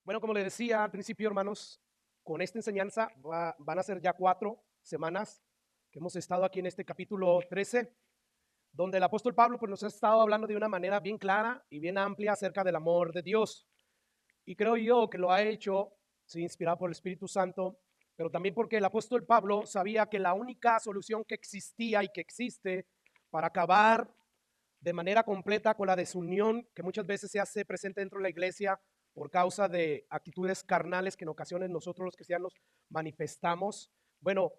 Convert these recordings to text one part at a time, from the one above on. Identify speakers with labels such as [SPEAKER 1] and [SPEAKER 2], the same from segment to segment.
[SPEAKER 1] Bueno, como les decía al principio, hermanos, con esta enseñanza van a ser ya 4 semanas que hemos estado aquí en este capítulo 13, donde el apóstol Pablo pues, nos ha estado hablando de una manera bien clara y bien amplia acerca del amor de Dios. Y creo yo que lo ha hecho, sí, inspirado por el Espíritu Santo, pero también porque el apóstol Pablo sabía que la única solución que existía y que existe para acabar de manera completa con la desunión que muchas veces se hace presente dentro de la iglesia por causa de actitudes carnales que en ocasiones nosotros los cristianos manifestamos. Bueno,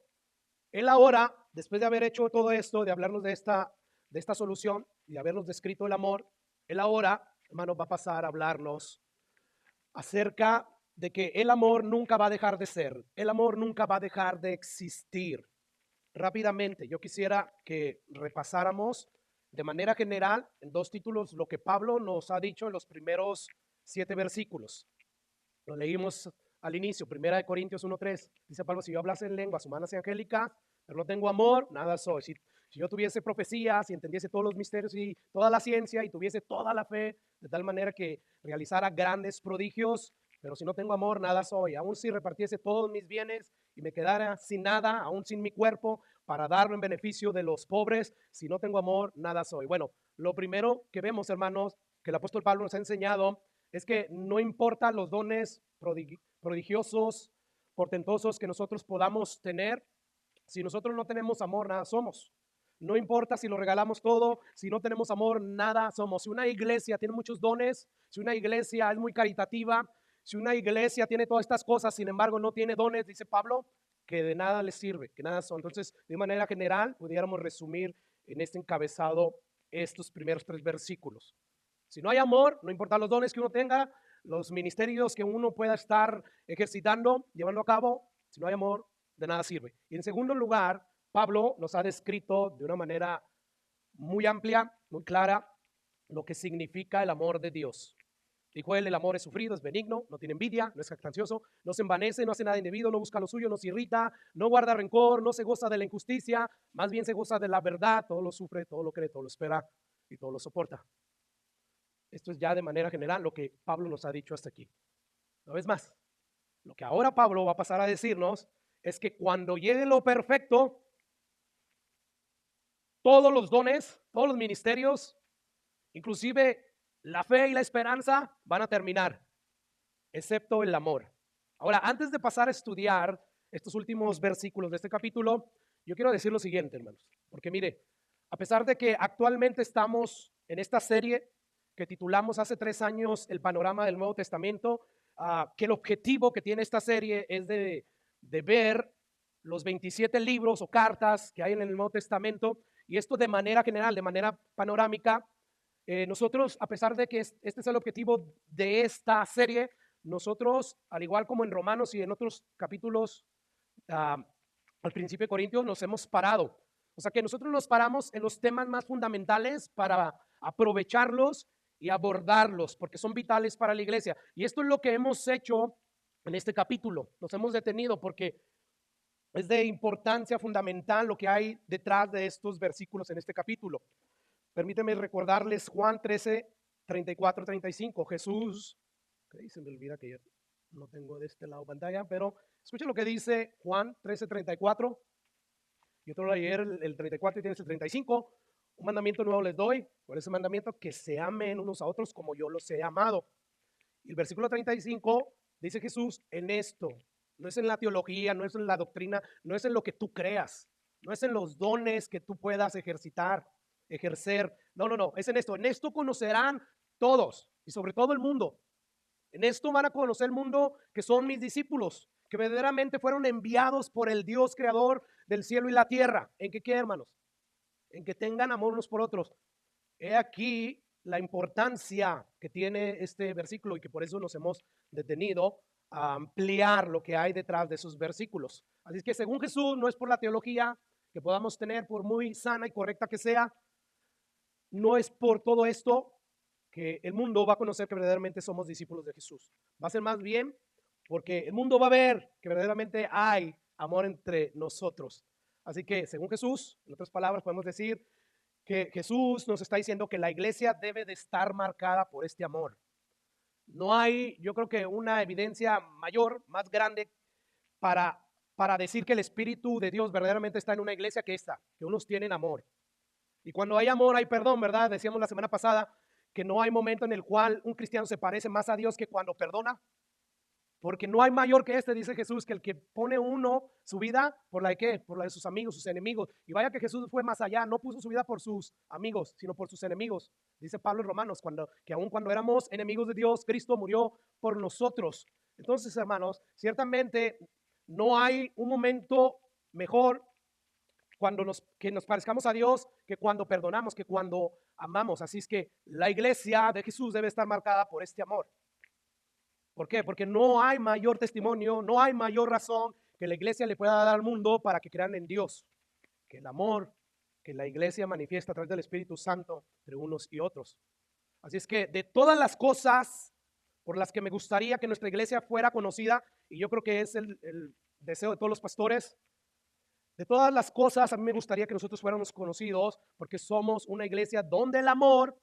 [SPEAKER 1] él ahora, después de haber hecho todo esto, de hablarnos de esta solución y de habernos descrito el amor, él ahora, hermanos, va a pasar a hablarnos acerca de que el amor nunca va a dejar de ser, el amor nunca va a dejar de existir. Rápidamente, yo quisiera que repasáramos de manera general en 2 títulos lo que Pablo nos ha dicho en los primeros 7 versículos. Lo leímos al inicio, 1 Corintios 1:3. Dice Pablo: si yo hablase en lenguas humanas y angélicas, pero no tengo amor, nada soy. Si yo tuviese profecías, si entendiese todos los misterios y toda la ciencia, y tuviese toda la fe, de tal manera que realizara grandes prodigios, pero si no tengo amor, nada soy. Aun si repartiese todos mis bienes y me quedara sin nada, aún sin mi cuerpo, para darlo en beneficio de los pobres, si no tengo amor, nada soy. Bueno, lo primero que vemos, hermanos, que el apóstol Pablo nos ha enseñado es que no importa los dones prodigiosos, portentosos que nosotros podamos tener, si nosotros no tenemos amor, nada somos. No importa si lo regalamos todo, si no tenemos amor, nada somos. Si una iglesia tiene muchos dones, si una iglesia es muy caritativa, si una iglesia tiene todas estas cosas, sin embargo no tiene dones, dice Pablo, que de nada les sirve, que nada son. Entonces, de manera general, pudiéramos resumir en este encabezado estos primeros 3 versículos. Si no hay amor, no importa los dones que uno tenga, los ministerios que uno pueda estar ejercitando, llevando a cabo, si no hay amor, de nada sirve. Y en segundo lugar, Pablo nos ha descrito de una manera muy amplia, muy clara, lo que significa el amor de Dios. Dijo él: el amor es sufrido, es benigno, no tiene envidia, no es jactancioso, no se envanece, no hace nada indebido, no busca lo suyo, no se irrita, no guarda rencor, no se goza de la injusticia, más bien se goza de la verdad, todo lo sufre, todo lo cree, todo lo espera y todo lo soporta. Esto es ya de manera general lo que Pablo nos ha dicho hasta aquí. Una vez más, lo que ahora Pablo va a pasar a decirnos es que cuando llegue lo perfecto, todos los dones, todos los ministerios, inclusive la fe y la esperanza van a terminar, excepto el amor. Ahora, antes de pasar a estudiar estos últimos versículos de este capítulo, yo quiero decir lo siguiente, hermanos, porque mire, a pesar de que actualmente estamos en esta serie que titulamos hace 3 años El panorama del Nuevo Testamento, que el objetivo que tiene esta serie es de ver los 27 libros o cartas que hay en el Nuevo Testamento, y esto de manera general, de manera panorámica. Nosotros, a pesar de que este es el objetivo de esta serie, nosotros, al igual como en Romanos y en otros capítulos, uh, al principio de Corintios, nos hemos parado. O sea que nosotros nos paramos en los temas más fundamentales para aprovecharlos y abordarlos, porque son vitales para la iglesia. Y esto es lo que hemos hecho en este capítulo. Nos hemos detenido porque es de importancia fundamental lo que hay detrás de estos versículos en este capítulo. Permíteme recordarles Juan 13, 34, 35. Jesús, okay, se me olvida que yo no tengo de este lado pantalla, pero escuchen lo que dice Juan 13, 34. Yo te lo voy a leer el 34 y tienes el 35. Un mandamiento nuevo les doy, por ese mandamiento, que se amen unos a otros como yo los he amado. Y el versículo 35 dice Jesús: en esto, no es en la teología, no es en la doctrina, no es en lo que tú creas, no es en los dones que tú puedas ejercer, no, es en esto conocerán todos y sobre todo el mundo. En esto van a conocer el mundo que son mis discípulos, que verdaderamente fueron enviados por el Dios creador del cielo y la tierra. ¿En qué, hermanos? En que tengan amor unos por otros. He aquí la importancia que tiene este versículo, y que por eso nos hemos detenido a ampliar lo que hay detrás de esos versículos. Así es que, según Jesús, no es por la teología que podamos tener, por muy sana y correcta que sea, no es por todo esto que el mundo va a conocer que verdaderamente somos discípulos de Jesús. Va a ser más bien porque el mundo va a ver que verdaderamente hay amor entre nosotros. Así que, según Jesús, en otras palabras, podemos decir que Jesús nos está diciendo que la iglesia debe de estar marcada por este amor. No hay, yo creo que una evidencia mayor, más grande para, para decir que el Espíritu de Dios verdaderamente está en una iglesia que esta, que unos tienen amor. Y cuando hay amor hay perdón, ¿verdad? Decíamos la semana pasada que no hay momento en el cual un cristiano se parece más a Dios que cuando perdona. Porque no hay mayor que este, dice Jesús, que el que pone uno su vida por la de qué, por la de sus amigos, sus enemigos. Y vaya que Jesús fue más allá, no puso su vida por sus amigos, sino por sus enemigos. Dice Pablo en Romanos, que aun cuando éramos enemigos de Dios, Cristo murió por nosotros. Entonces, hermanos, ciertamente no hay un momento mejor que nos parezcamos a Dios que cuando perdonamos, que cuando amamos. Así es que la iglesia de Jesús debe estar marcada por este amor. ¿Por qué? Porque no hay mayor testimonio, no hay mayor razón que la iglesia le pueda dar al mundo para que crean en Dios, que el amor que la iglesia manifiesta a través del Espíritu Santo entre unos y otros. Así es que de todas las cosas por las que me gustaría que nuestra iglesia fuera conocida, y yo creo que es el deseo de todos los pastores, de todas las cosas a mí me gustaría que nosotros fuéramos conocidos porque somos una iglesia donde el amor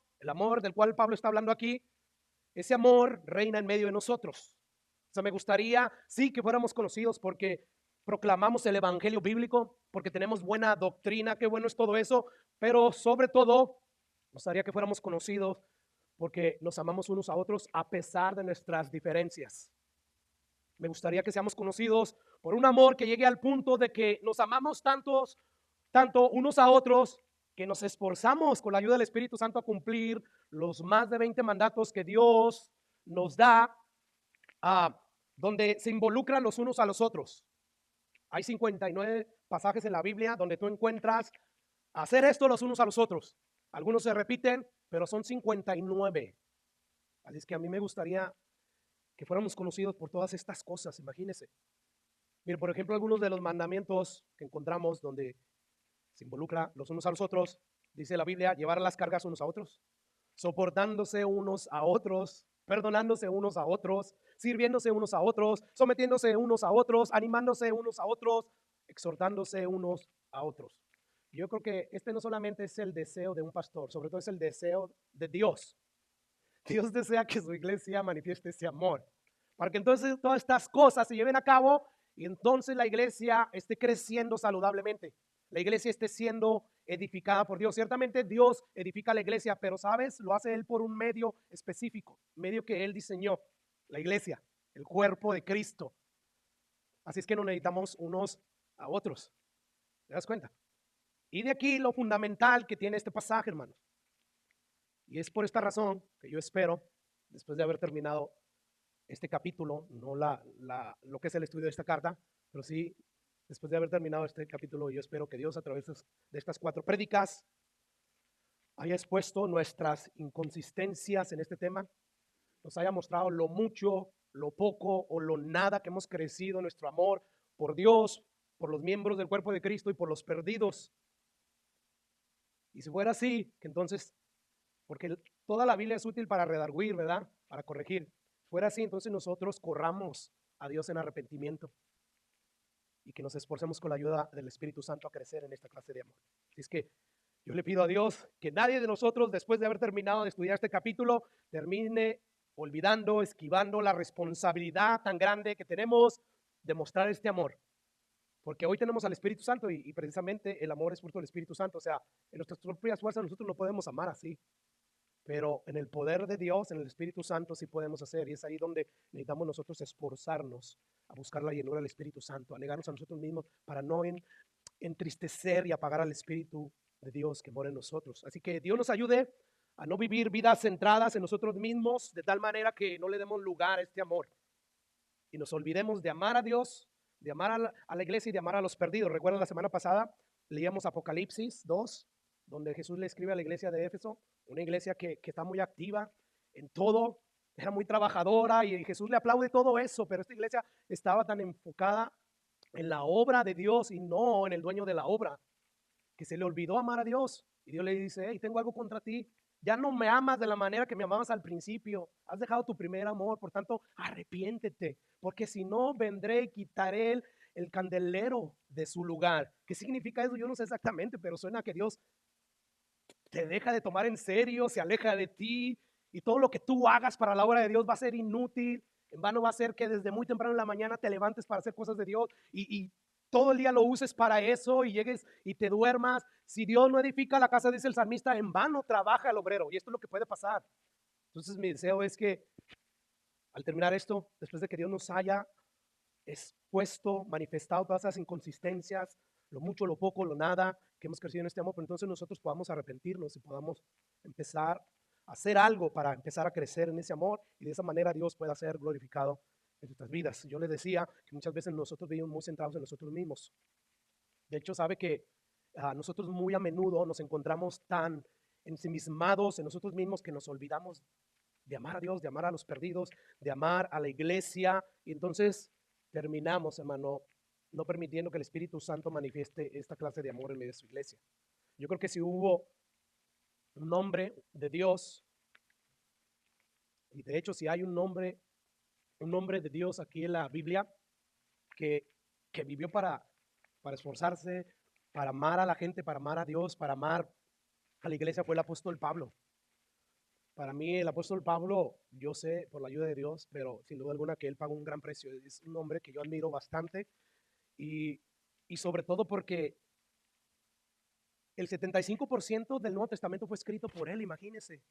[SPEAKER 1] del cual Pablo está hablando aquí, ese amor reina en medio de nosotros. O sea, me gustaría, sí, que fuéramos conocidos porque proclamamos el evangelio bíblico, porque tenemos buena doctrina, qué bueno es todo eso, pero sobre todo, me gustaría que fuéramos conocidos porque nos amamos unos a otros a pesar de nuestras diferencias. Me gustaría que seamos conocidos por un amor que llegue al punto de que nos amamos tanto unos a otros, que nos esforzamos con la ayuda del Espíritu Santo a cumplir los más de 20 mandatos que Dios nos da, donde se involucran los unos a los otros. Hay 59 pasajes en la Biblia donde tú encuentras hacer esto los unos a los otros. Algunos se repiten, pero son 59. Así es que a mí me gustaría que fuéramos conocidos por todas estas cosas, imagínense. Mire, por ejemplo, algunos de los mandamientos que encontramos donde se involucra los unos a los otros, dice la Biblia, llevar las cargas unos a otros, soportándose unos a otros, perdonándose unos a otros, sirviéndose unos a otros, sometiéndose unos a otros, animándose unos a otros, exhortándose unos a otros. Yo creo que este no solamente es el deseo de un pastor, sobre todo es el deseo de Dios. Dios desea que su iglesia manifieste ese amor, para que entonces todas estas cosas se lleven a cabo y entonces la iglesia esté creciendo saludablemente, la iglesia esté siendo edificada por Dios. Ciertamente Dios edifica la iglesia, pero sabes, lo hace Él por un medio específico, medio que Él diseñó, la iglesia, el cuerpo de Cristo. Así es que nos necesitamos unos a otros. ¿Te das cuenta? Y de aquí lo fundamental que tiene este pasaje, hermanos. Y es por esta razón que yo espero, después de haber terminado este capítulo, no lo que es el estudio de esta carta, pero sí, después de haber terminado este capítulo, yo espero que Dios a través de estas 4 prédicas haya expuesto nuestras inconsistencias en este tema, nos haya mostrado lo mucho, lo poco o lo nada que hemos crecido en nuestro amor por Dios, por los miembros del cuerpo de Cristo y por los perdidos. Y si fuera así, que entonces, porque toda la Biblia es útil para redarguir, ¿verdad? Para corregir. Si fuera así, entonces nosotros corramos a Dios en arrepentimiento y que nos esforcemos con la ayuda del Espíritu Santo a crecer en esta clase de amor. Así es que yo le pido a Dios que nadie de nosotros, después de haber terminado de estudiar este capítulo, termine olvidando, esquivando la responsabilidad tan grande que tenemos de mostrar este amor. Porque hoy tenemos al Espíritu Santo y precisamente el amor es fruto del Espíritu Santo. O sea, en nuestras propias fuerzas nosotros no podemos amar así. Pero en el poder de Dios, en el Espíritu Santo, sí podemos hacer. Y es ahí donde necesitamos nosotros esforzarnos a buscar la llenura del Espíritu Santo, a negarnos a nosotros mismos para no entristecer y apagar al Espíritu de Dios que mora en nosotros. Así que Dios nos ayude a no vivir vidas centradas en nosotros mismos, de tal manera que no le demos lugar a este amor y nos olvidemos de amar a Dios, de amar a la iglesia y de amar a los perdidos. Recuerdan la semana pasada leíamos Apocalipsis 2, donde Jesús le escribe a la iglesia de Éfeso, una iglesia que está muy activa en todo, era muy trabajadora y Jesús le aplaude todo eso, pero esta iglesia estaba tan enfocada en la obra de Dios y no en el dueño de la obra, que se le olvidó amar a Dios. Y Dios le dice, hey, tengo algo contra ti, ya no me amas de la manera que me amabas al principio, has dejado tu primer amor, por tanto, arrepiéntete, porque si no, vendré y quitaré el candelero de su lugar. ¿Qué significa eso? Yo no sé exactamente, pero suena que Dios te deja de tomar en serio, se aleja de ti y todo lo que tú hagas para la obra de Dios va a ser inútil. En vano va a ser que desde muy temprano en la mañana te levantes para hacer cosas de Dios y todo el día lo uses para eso y llegues y te duermas. Si Dios no edifica la casa, dice el salmista, en vano trabaja el obrero. Y esto es lo que puede pasar. Entonces mi deseo es que al terminar esto, después de que Dios nos haya expuesto, manifestado todas esas inconsistencias, lo mucho, lo poco, lo nada, que hemos crecido en este amor, pero entonces nosotros podamos arrepentirnos y podamos empezar a hacer algo para empezar a crecer en ese amor y de esa manera Dios pueda ser glorificado en nuestras vidas. Yo les decía que muchas veces nosotros vivimos muy centrados en nosotros mismos. De hecho, sabe que nosotros muy a menudo nos encontramos tan ensimismados en nosotros mismos que nos olvidamos de amar a Dios, de amar a los perdidos, de amar a la iglesia. Y entonces terminamos, hermano, no permitiendo que el Espíritu Santo manifieste esta clase de amor en medio de su iglesia. Yo creo que si hubo un nombre de Dios, y de hecho si hay un nombre de Dios aquí en la Biblia que, que vivió para esforzarse, para amar a la gente, para amar a Dios, para amar a la iglesia, fue el apóstol Pablo. Para mí el apóstol Pablo, yo sé por la ayuda de Dios, pero sin duda alguna que él pagó un gran precio. Es un hombre que yo admiro bastante y, y sobre todo porque el 75% del Nuevo Testamento fue escrito por él, imagínense,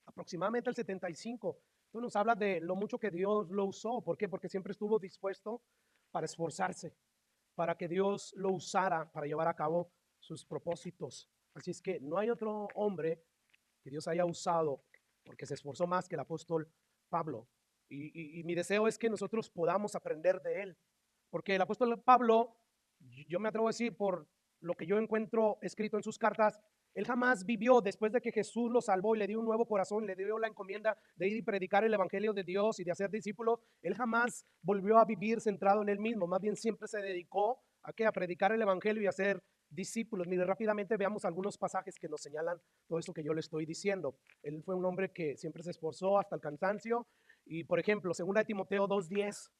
[SPEAKER 1] aproximadamente el 75%. Esto nos habla de lo mucho que Dios lo usó. ¿Por qué? Porque siempre estuvo dispuesto para esforzarse, para que Dios lo usara para llevar a cabo sus propósitos. Así es que no hay otro hombre que Dios haya usado porque se esforzó más que el apóstol Pablo. Y mi deseo es que nosotros podamos aprender de él, porque el apóstol Pablo, yo me atrevo a decir por lo que yo encuentro escrito en sus cartas, él jamás vivió después de que Jesús lo salvó y le dio un nuevo corazón, le dio la encomienda de ir y predicar el evangelio de Dios y de hacer discípulos. Él jamás volvió a vivir centrado en él mismo, más bien siempre se dedicó a predicar el evangelio y a hacer discípulos. Mire, rápidamente veamos algunos pasajes que nos señalan todo eso que yo le estoy diciendo. Él fue un hombre que siempre se esforzó hasta el cansancio. Y por ejemplo, 2 Timoteo 2:10,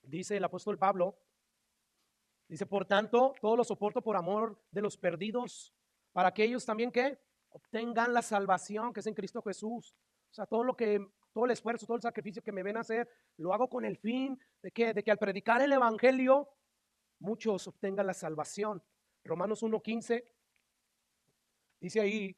[SPEAKER 1] dice el apóstol Pablo, dice, por tanto, todo lo soporto por amor de los perdidos, para que ellos también que obtengan la salvación que es en Cristo Jesús. O sea, todo el esfuerzo, todo el sacrificio que me ven a hacer, lo hago con el fin de que al predicar el evangelio, muchos obtengan la salvación. Romanos 1:15 dice ahí,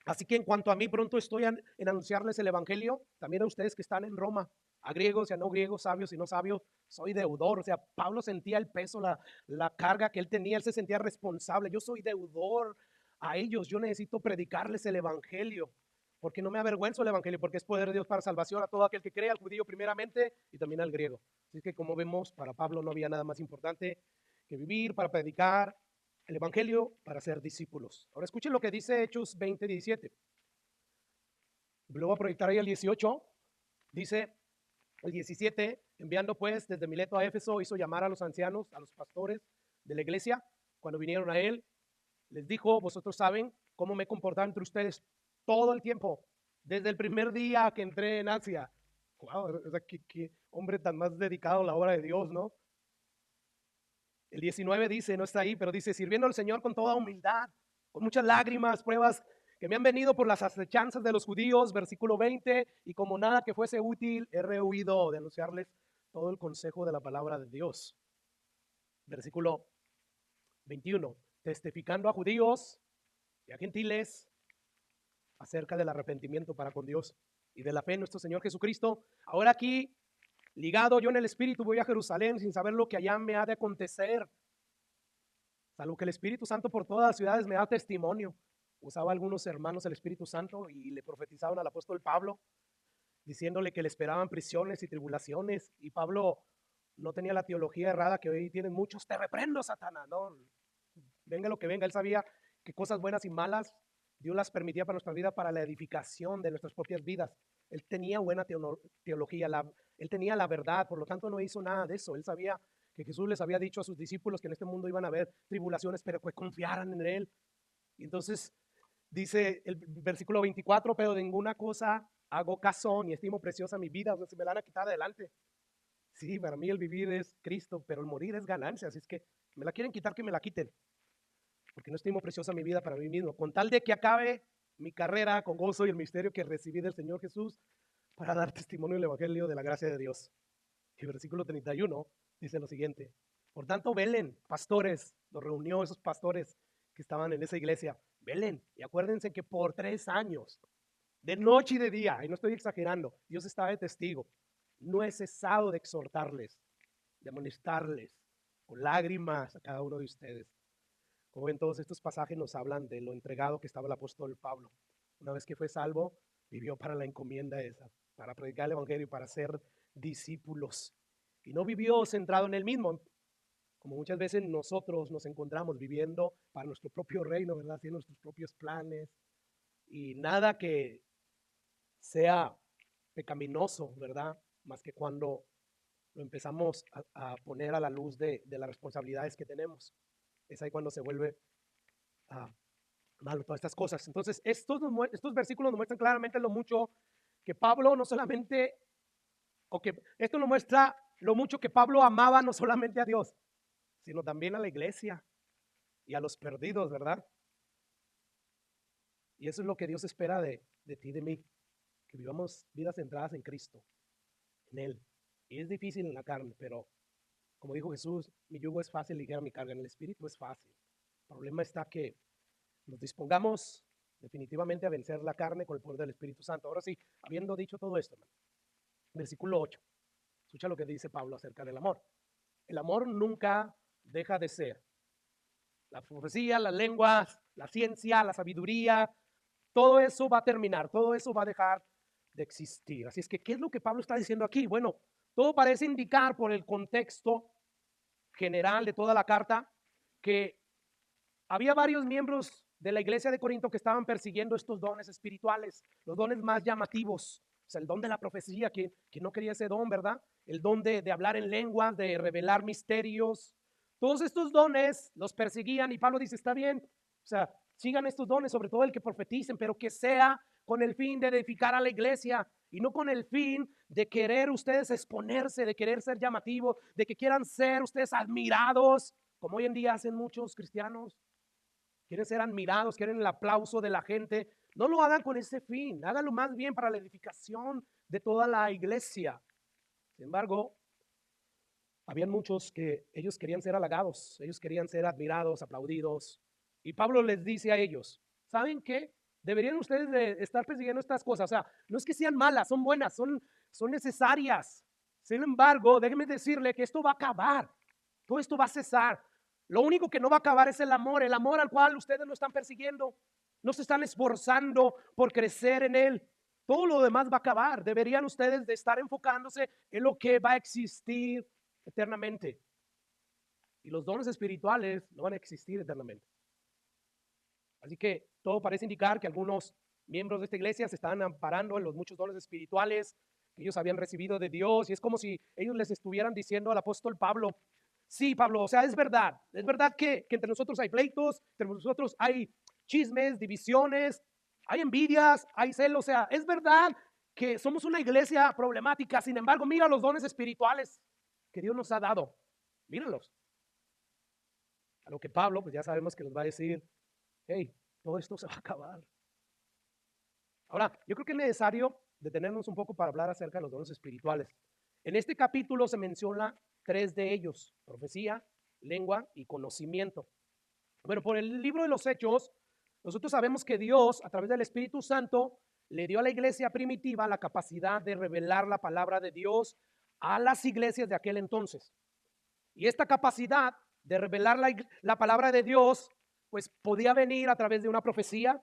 [SPEAKER 1] así que en cuanto a mí, pronto estoy en anunciarles el evangelio, también a ustedes que están en Roma, a griegos y a no griegos, sabios y no sabios, soy deudor. O sea, Pablo sentía el peso, la carga que él tenía, él se sentía responsable. Yo soy deudor a ellos, yo necesito predicarles el evangelio, porque no me avergüenzo del evangelio, porque es poder de Dios para salvación a todo aquel que cree, al judío primeramente y también al griego. Así que como vemos, para Pablo no había nada más importante que vivir para predicar el evangelio, para ser discípulos. Ahora escuchen lo que dice Hechos 20:17. Luego a proyectar ahí el 18. Dice el 17, enviando pues desde Mileto a Éfeso, hizo llamar a los ancianos, a los pastores de la iglesia. Cuando vinieron a él, les dijo, vosotros saben cómo me he comportado entre ustedes todo el tiempo, desde el primer día que entré en Asia. Wow, o sea, qué hombre tan más dedicado a la obra de Dios, ¿no? El 19 dice, no está ahí, pero dice, sirviendo al Señor con toda humildad, con muchas lágrimas, pruebas que me han venido por las acechanzas de los judíos, versículo 20, y como nada que fuese útil, he rehuido de anunciarles todo el consejo de la palabra de Dios. Versículo 21, testificando a judíos y a gentiles acerca del arrepentimiento para con Dios y de la fe en nuestro Señor Jesucristo. Ahora aquí, ligado yo en el Espíritu, voy a Jerusalén sin saber lo que allá me ha de acontecer, salvo que el Espíritu Santo por todas las ciudades me da testimonio. Usaba algunos hermanos el Espíritu Santo y le profetizaban al apóstol Pablo, diciéndole que le esperaban prisiones y tribulaciones. Y Pablo no tenía la teología errada que hoy tienen muchos. Te reprendo, Satanás, no, venga lo que venga. Él sabía que cosas buenas y malas Dios las permitía para nuestra vida, para la edificación de nuestras propias vidas. Él tenía buena teología, él tenía la verdad, por lo tanto no hizo nada de eso. Él sabía que Jesús les había dicho a sus discípulos que en este mundo iban a haber tribulaciones, pero que confiaran en él. Y entonces dice el versículo 24, pero de ninguna cosa hago caso ni estimo preciosa mi vida, o sea, si me la van a quitar adelante. Sí, para mí el vivir es Cristo, pero el morir es ganancia, así es que me la quieren quitar, que me la quiten, porque no estimo preciosa mi vida para mí mismo, con tal de que acabe mi carrera con gozo y el misterio que recibí del Señor Jesús para dar testimonio del Evangelio de la gracia de Dios. Y el versículo 31 dice lo siguiente: por tanto, velen, pastores, los reunió esos pastores que estaban en esa iglesia, velen y acuérdense que por 3 años, de noche y de día, y no estoy exagerando, Dios estaba de testigo, no he cesado de exhortarles, de amonestarles con lágrimas a cada uno de ustedes. Como ven, todos estos pasajes nos hablan de lo entregado que estaba el apóstol Pablo. Una vez que fue salvo, vivió para la encomienda esa, para predicar el evangelio y para ser discípulos. Y no vivió centrado en él mismo, como muchas veces nosotros nos encontramos viviendo para nuestro propio reino, ¿verdad? Haciendo nuestros propios planes y nada que sea pecaminoso, ¿verdad? Más que cuando lo empezamos a poner a la luz de las responsabilidades que tenemos. Es ahí cuando se vuelve malo todas estas cosas. Entonces, estos versículos nos muestran claramente lo mucho que Pablo no solamente, o que esto nos muestra lo mucho que Pablo amaba no solamente a Dios, sino también a la iglesia y a los perdidos, ¿verdad? Y eso es lo que Dios espera de ti y de mí, que vivamos vidas centradas en Cristo, en Él. Y es difícil en la carne, pero como dijo Jesús, mi yugo es fácil, ligera mi carga. En el espíritu es fácil. El problema está que nos dispongamos definitivamente a vencer la carne con el poder del Espíritu Santo. Ahora sí, habiendo dicho todo esto, hermano, versículo 8, escucha lo que dice Pablo acerca del amor. El amor nunca deja de ser. La profecía, las lenguas, la ciencia, la sabiduría, todo eso va a terminar, todo eso va a dejar de existir. Así es que, ¿qué es lo que Pablo está diciendo aquí? Bueno, todo parece indicar por el contexto general de toda la carta que había varios miembros de la iglesia de Corinto que estaban persiguiendo estos dones espirituales, los dones más llamativos. O sea, el don de la profecía, que no quería ese don, ¿verdad? El don de hablar en lenguas, de revelar misterios. Todos estos dones los perseguían y Pablo dice, está bien, o sea, sigan estos dones, sobre todo el que profeticen, pero que sea con el fin de edificar a la iglesia y no con el fin de querer ustedes exponerse, de querer ser llamativos, de que quieran ser ustedes admirados, como hoy en día hacen muchos cristianos. Quieren ser admirados, quieren el aplauso de la gente. No lo hagan con ese fin, háganlo más bien para la edificación de toda la iglesia. Sin embargo, habían muchos que ellos querían ser halagados, ellos querían ser admirados, aplaudidos. Y Pablo les dice a ellos, ¿saben qué? Deberían ustedes de estar persiguiendo estas cosas. O sea, no es que sean malas, son buenas, son necesarias. Sin embargo, déjenme decirle que esto va a acabar, todo esto va a cesar. Lo único que no va a acabar es el amor al cual ustedes no están persiguiendo, no se están esforzando por crecer en él. Todo lo demás va a acabar. Deberían ustedes de estar enfocándose en lo que va a existir eternamente. Y los dones espirituales no van a existir eternamente. Así que todo parece indicar que algunos miembros de esta iglesia se están amparando en los muchos dones espirituales que ellos habían recibido de Dios. Y es como si ellos les estuvieran diciendo al apóstol Pablo, sí, Pablo, o sea, es verdad que entre nosotros hay pleitos, entre nosotros hay chismes, divisiones, hay envidias, hay celos, o sea, es verdad que somos una iglesia problemática. Sin embargo, mira los dones espirituales que Dios nos ha dado, míralos. A lo que Pablo, pues ya sabemos que nos va a decir, hey, todo esto se va a acabar. Ahora, yo creo que es necesario detenernos un poco para hablar acerca de los dones espirituales. En este capítulo se menciona 3 de ellos: profecía, lengua y conocimiento. Bueno, por el libro de los Hechos, nosotros sabemos que Dios, a través del Espíritu Santo, le dio a la iglesia primitiva la capacidad de revelar la palabra de Dios a las iglesias de aquel entonces. Y esta capacidad de revelar la palabra de Dios, pues podía venir a través de una profecía,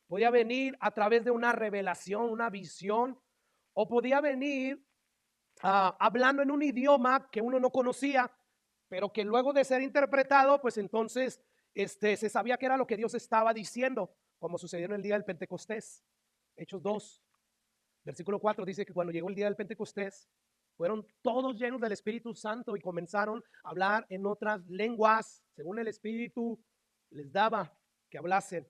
[SPEAKER 1] podía venir a través de una revelación, una visión, o podía venir hablando en un idioma que uno no conocía, pero que luego de ser interpretado, pues entonces se sabía que era lo que Dios estaba diciendo, como sucedió en el día del Pentecostés. Hechos 2, versículo 4 dice que cuando llegó el día del Pentecostés, fueron todos llenos del Espíritu Santo y comenzaron a hablar en otras lenguas, según el Espíritu les daba que hablasen.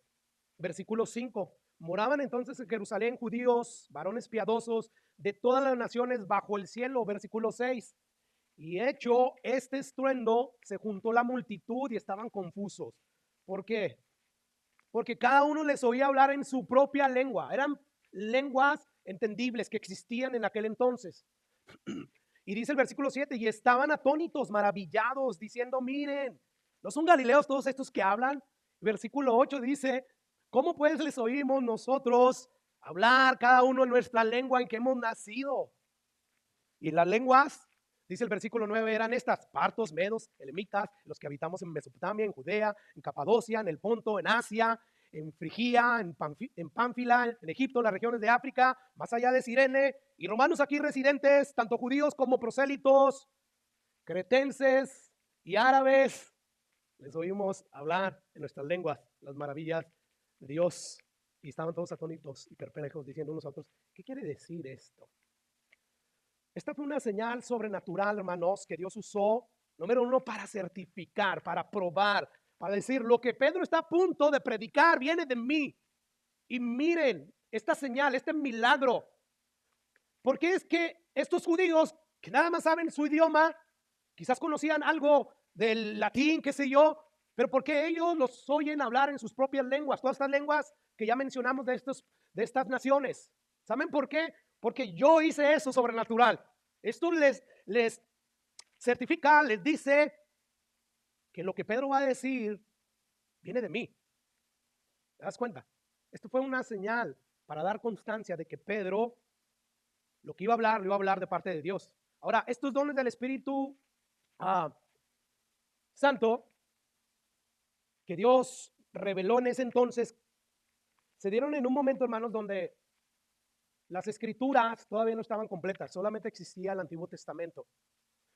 [SPEAKER 1] Versículo 5, moraban entonces en Jerusalén judíos, varones piadosos de todas las naciones bajo el cielo. Versículo 6, y hecho este estruendo, se juntó la multitud y estaban confusos. ¿Por qué? porque cada uno les oía hablar en su propia lengua. Eran lenguas entendibles que existían en aquel entonces. Y dice el versículo 7, y estaban atónitos, maravillados, diciendo, miren, ¿no son galileos todos estos que hablan? Versículo 8 dice, ¿cómo pues les oímos nosotros hablar cada uno en nuestra lengua en que hemos nacido? Y las lenguas, dice el versículo 9, eran estas: partos, medos, elamitas, los que habitamos en Mesopotamia, en Judea, en Capadocia, en el Ponto, en Asia, en Frigia, en Pánfila, en Egipto, las regiones de África, más allá de Cirene, y romanos aquí residentes, tanto judíos como prosélitos, cretenses y árabes. Les oímos hablar en nuestras lenguas las maravillas de Dios, y estaban todos atónitos y perplejos, diciendo unos a otros, ¿qué quiere decir esto? Esta fue una señal sobrenatural, hermanos, que Dios usó, número uno, para certificar, para probar, para decir, lo que Pedro está a punto de predicar viene de mí. Y miren, esta señal, este milagro, porque es que estos judíos que nada más saben su idioma, quizás conocían algo del latín, qué sé yo, pero porque ellos los oyen hablar en sus propias lenguas, todas estas lenguas que ya mencionamos de estas naciones. ¿Saben por qué? Porque yo hice eso sobrenatural. Esto les certifica, les dice que lo que Pedro va a decir viene de mí. ¿Te das cuenta? Esto fue una señal para dar constancia de que Pedro lo que iba a hablar, lo iba a hablar de parte de Dios. Ahora, estos dones del Espíritu Santo que Dios reveló en ese entonces se dieron en un momento, hermanos, donde las escrituras todavía no estaban completas, solamente existía el Antiguo Testamento.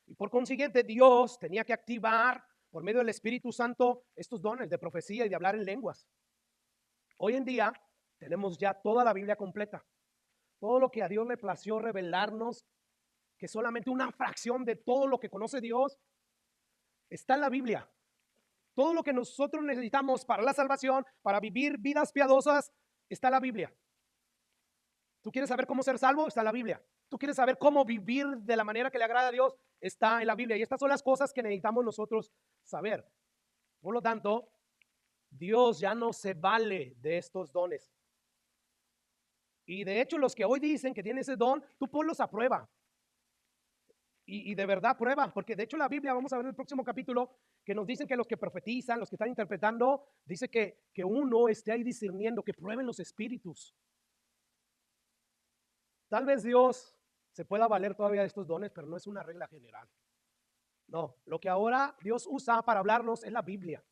[SPEAKER 1] Y por consiguiente, Dios tenía que activar por medio del Espíritu Santo estos dones de profecía y de hablar en lenguas. Hoy en día tenemos ya toda la Biblia completa. Todo lo que a Dios le plació revelarnos, que solamente una fracción de todo lo que conoce Dios está en la Biblia. Todo lo que nosotros necesitamos para la salvación, para vivir vidas piadosas, está en la Biblia. ¿Tú quieres saber cómo ser salvo? Está en la Biblia. ¿Tú quieres saber cómo vivir de la manera que le agrada a Dios? Está en la Biblia. Y estas son las cosas que necesitamos nosotros saber. Por lo tanto, Dios ya no se vale de estos dones. Y de hecho, los que hoy dicen que tienen ese don, tú ponlos a prueba. Y de verdad prueba, porque de hecho la Biblia, vamos a ver en el próximo capítulo, que nos dicen que los que profetizan, los que están interpretando, dice que uno esté ahí discerniendo, que prueben los espíritus. Tal vez Dios se pueda valer todavía de estos dones, pero no es una regla general. No, lo que ahora Dios usa para hablarnos es la Biblia.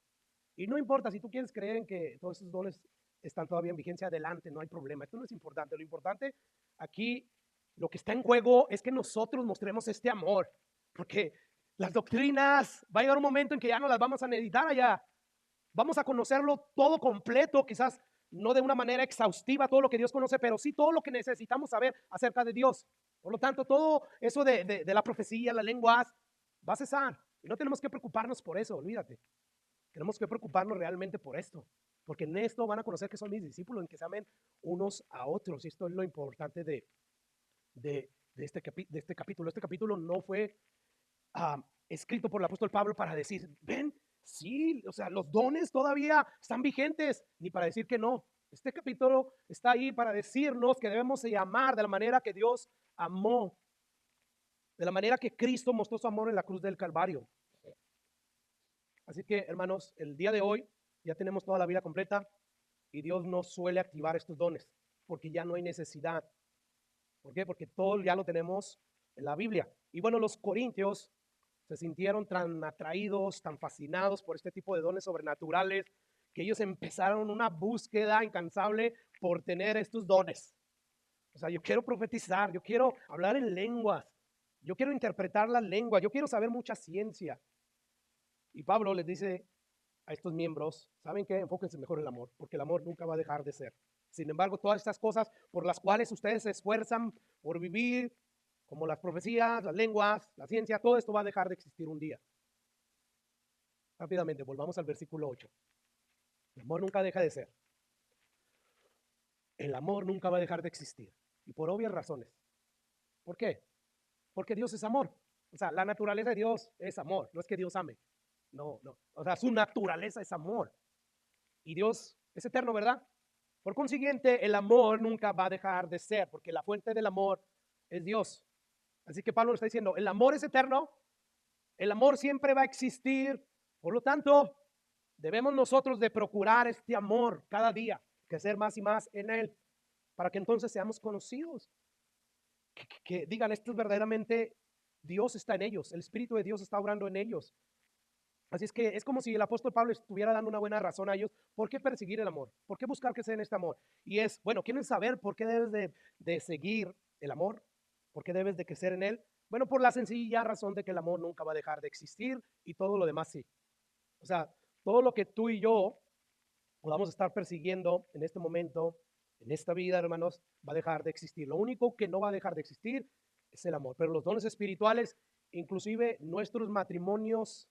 [SPEAKER 1] Y no importa si tú quieres creer en que todos esos dones están todavía en vigencia, adelante, no hay problema. Esto no es importante. Lo importante aquí, lo que está en juego es que nosotros mostremos este amor. Porque las doctrinas, va a llegar un momento en que ya no las vamos a necesitar allá. Vamos a conocerlo todo completo, quizás no de una manera exhaustiva todo lo que Dios conoce, pero sí todo lo que necesitamos saber acerca de Dios. Por lo tanto, todo eso de la profecía, las lenguas, va a cesar. Y no tenemos que preocuparnos por eso, olvídate. Tenemos que preocuparnos realmente por esto, porque en esto van a conocer que son mis discípulos, en que se amen unos a otros. Y esto es lo importante de este capítulo. Este capítulo no fue escrito por el apóstol Pablo para decir, ven, sí, o sea, los dones todavía están vigentes, ni para decir que no. Este capítulo está ahí para decirnos que debemos de amar de la manera que Dios amó, de la manera que Cristo mostró su amor en la cruz del Calvario. Así que, hermanos, el día de hoy ya tenemos toda la vida completa y Dios no suele activar estos dones porque ya no hay necesidad. ¿Por qué? Porque todo ya lo tenemos en la Biblia. Y bueno, los corintios se sintieron tan atraídos, tan fascinados por este tipo de dones sobrenaturales, que ellos empezaron una búsqueda incansable por tener estos dones. O sea, yo quiero profetizar, yo quiero hablar en lenguas, yo quiero interpretar las lenguas, yo quiero saber mucha ciencia. Y Pablo les dice a estos miembros, ¿saben qué? Enfóquense mejor en el amor, porque el amor nunca va a dejar de ser. Sin embargo, todas estas cosas por las cuales ustedes se esfuerzan por vivir, como las profecías, las lenguas, la ciencia, todo esto va a dejar de existir un día. Rápidamente, volvamos al versículo 8. El amor nunca deja de ser. El amor nunca va a dejar de existir. Y por obvias razones. ¿Por qué? Porque Dios es amor. O sea, la naturaleza de Dios es amor. No es que Dios ame. No, no. O sea, su naturaleza es amor. Y Dios Es eterno, ¿verdad? Por consiguiente, el amor nunca va a dejar de ser, porque la fuente del amor es Dios. Así que Pablo está diciendo, el amor es eterno, el amor siempre va a existir, por lo tanto, debemos nosotros de procurar este amor cada día, crecer más y más en él, para que entonces seamos conocidos, que digan, esto es verdaderamente, Dios está en ellos, el Espíritu de Dios está obrando en ellos. Así es que es como si el apóstol Pablo estuviera dando una buena razón a ellos. ¿Por qué perseguir el amor? ¿Por qué buscar que sea en este amor? Y es, bueno, ¿quieren saber por qué debes de seguir el amor? ¿Por qué debes de crecer en él? Bueno, por la sencilla razón de que el amor nunca va a dejar de existir y todo lo demás sí. O sea, todo lo que tú y yo podamos estar persiguiendo en este momento, en esta vida, hermanos, va a dejar de existir. Lo único que no va a dejar de existir es el amor. Pero los dones espirituales, inclusive nuestros matrimonios,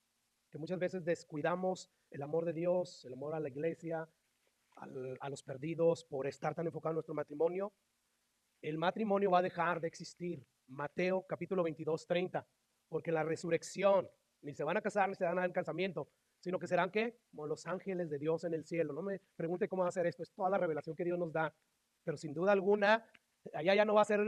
[SPEAKER 1] que muchas veces descuidamos el amor de Dios, el amor a la iglesia, a los perdidos, por estar tan enfocado en nuestro matrimonio, el matrimonio va a dejar de existir. Mateo capítulo 22, 30, porque la resurrección, ni se van a casar ni se van a dar el casamiento, sino que serán ¿qué? Como los ángeles de Dios en el cielo. No me pregunte cómo va a ser esto, es toda la revelación que Dios nos da, pero sin duda alguna, allá ya no va a ser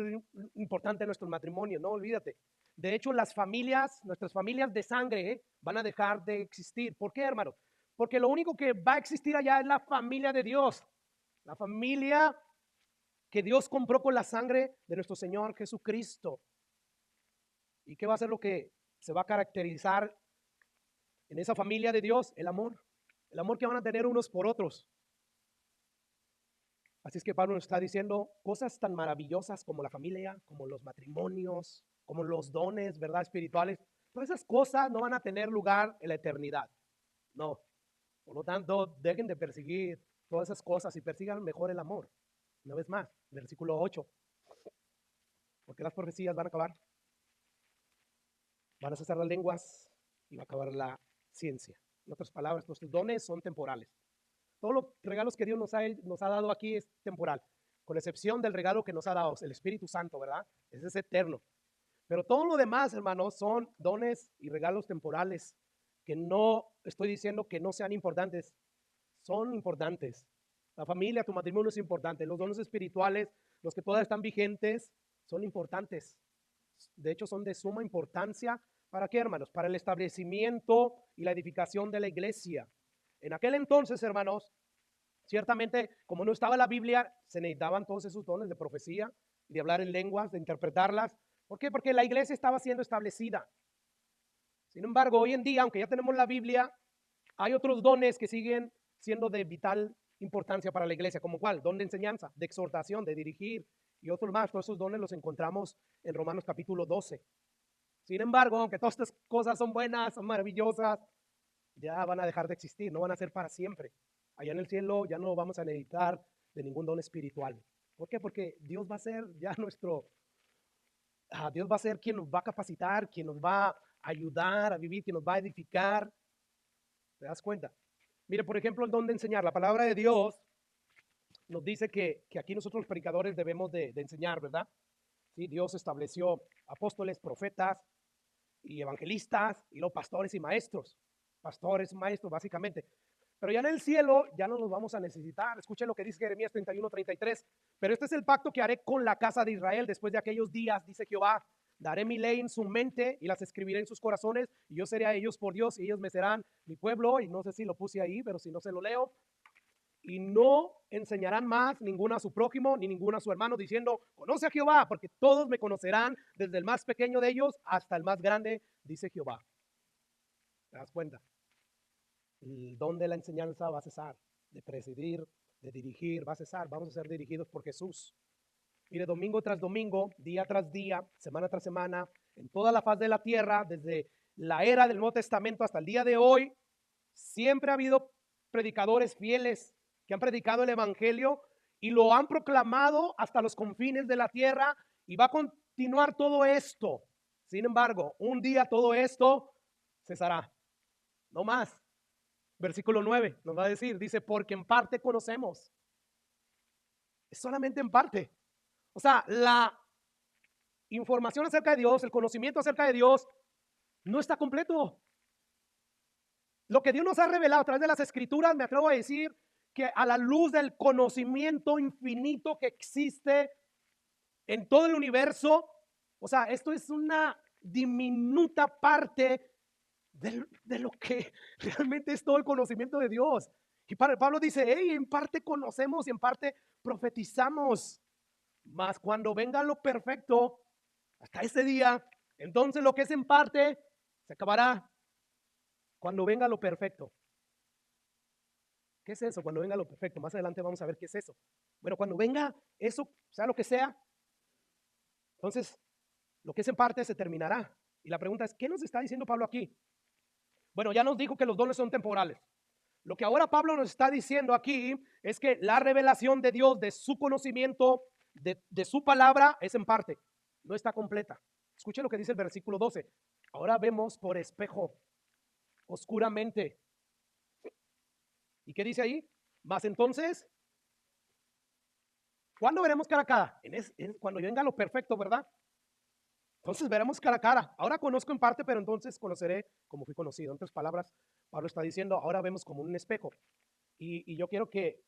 [SPEAKER 1] importante nuestro matrimonio, no olvídate. De hecho, las familias, nuestras familias de sangre, van a dejar de existir. ¿Por qué, hermano? Porque lo único que va a existir allá es la familia de Dios, la familia que Dios compró con la sangre de nuestro Señor Jesucristo. ¿Y qué va a ser lo que se va a caracterizar en esa familia de Dios? El amor que van a tener unos por otros. Así es que Pablo nos está diciendo cosas tan maravillosas como la familia, como los matrimonios, como los dones, ¿verdad? Espirituales. Todas esas cosas no van a tener lugar en la eternidad. No. Por lo tanto, dejen de perseguir todas esas cosas y persigan mejor el amor. Una vez más, versículo 8. Porque las profecías van a acabar, van a cesar las lenguas y va a acabar la ciencia. En otras palabras, nuestros dones son temporales. Todos los regalos que Dios nos ha dado aquí es temporal, con excepción del regalo que nos ha dado el Espíritu Santo, ¿verdad? Ese es eterno. Pero todo lo demás, hermanos, son dones y regalos temporales, que no estoy diciendo que no sean importantes, son importantes. La familia, tu matrimonio es importante. Los dones espirituales, los que todavía están vigentes, son importantes. De hecho, son de suma importancia. ¿Para qué, hermanos? Para el establecimiento y la edificación de la iglesia. En aquel entonces, hermanos, ciertamente, como no estaba la Biblia, se necesitaban todos esos dones de profecía, de hablar en lenguas, de interpretarlas. ¿Por qué? Porque la iglesia estaba siendo establecida. Sin embargo, hoy en día, aunque ya tenemos la Biblia, hay otros dones que siguen siendo de vital importancia para la iglesia, como cuál, don de enseñanza, de exhortación, de dirigir y otros más. Todos esos dones los encontramos en Romanos capítulo 12. Sin embargo, aunque todas estas cosas son buenas, son maravillosas, ya van a dejar de existir, no van a ser para siempre. Allá en el cielo ya no vamos a necesitar de ningún don espiritual. ¿Por qué? Porque Dios va a ser ya Dios va a ser quien nos va a capacitar, quien nos va a ayudar a vivir, quien nos va a edificar. ¿Te das cuenta? Mire, por ejemplo, el don de enseñar. La palabra de Dios nos dice que aquí nosotros los predicadores debemos de enseñar, ¿verdad? Sí, Dios estableció apóstoles, profetas y evangelistas y los pastores y maestros. Pastores, maestros, básicamente. Pero ya en el cielo ya no los vamos a necesitar. Escuchen lo que dice Jeremías 31:33. Pero este es el pacto que haré con la casa de Israel después de aquellos días, dice Jehová. Daré mi ley en su mente y las escribiré en sus corazones y yo seré a ellos por Dios y ellos me serán mi pueblo. Y no sé si lo puse ahí, pero si no se lo leo. Y no enseñarán más ninguno a su prójimo ni ninguno a su hermano diciendo, conoce a Jehová, porque todos me conocerán desde el más pequeño de ellos hasta el más grande, dice Jehová. ¿Te das cuenta? El don de la enseñanza va a cesar, de presidir, de dirigir, va a cesar. Vamos a ser dirigidos por Jesús. Mire, domingo tras domingo, día tras día, semana tras semana, en toda la faz de la tierra, desde la era del Nuevo Testamento hasta el día de hoy, siempre ha habido predicadores fieles que han predicado el Evangelio y lo han proclamado hasta los confines de la tierra y va a continuar todo esto. Sin embargo, un día todo esto cesará, no más. Versículo 9 nos va a decir, dice, porque en parte conocemos. Es solamente en parte. O sea, la información acerca de Dios, el conocimiento acerca de Dios, no está completo. Lo que Dios nos ha revelado a través de las escrituras, me atrevo a decir que a la luz del conocimiento infinito que existe en todo el universo, o sea, esto es una diminuta parte de lo que realmente es todo el conocimiento de Dios. Y Pablo dice, hey, en parte conocemos y en parte profetizamos, mas cuando venga lo perfecto, hasta ese día, entonces lo que es en parte se acabará. Cuando venga lo perfecto. ¿Qué es eso? Cuando venga lo perfecto. Más adelante vamos a ver qué es eso. Bueno, cuando venga eso, sea lo que sea, entonces lo que es en parte se terminará. Y la pregunta es, ¿qué nos está diciendo Pablo aquí? Bueno, ya nos dijo que los dones son temporales. Lo que ahora Pablo nos está diciendo aquí es que la revelación de Dios, de su conocimiento, de su palabra, es en parte, no está completa. Escuche lo que dice el versículo 12. Ahora vemos por espejo, oscuramente. ¿Y qué dice ahí? Más entonces, ¿cuándo veremos cara a cara? Cuando venga lo perfecto, ¿verdad? Entonces veremos cara a cara. Ahora conozco en parte, pero entonces conoceré como fui conocido. En otras palabras, Pablo está diciendo, ahora vemos como un espejo. Y yo quiero que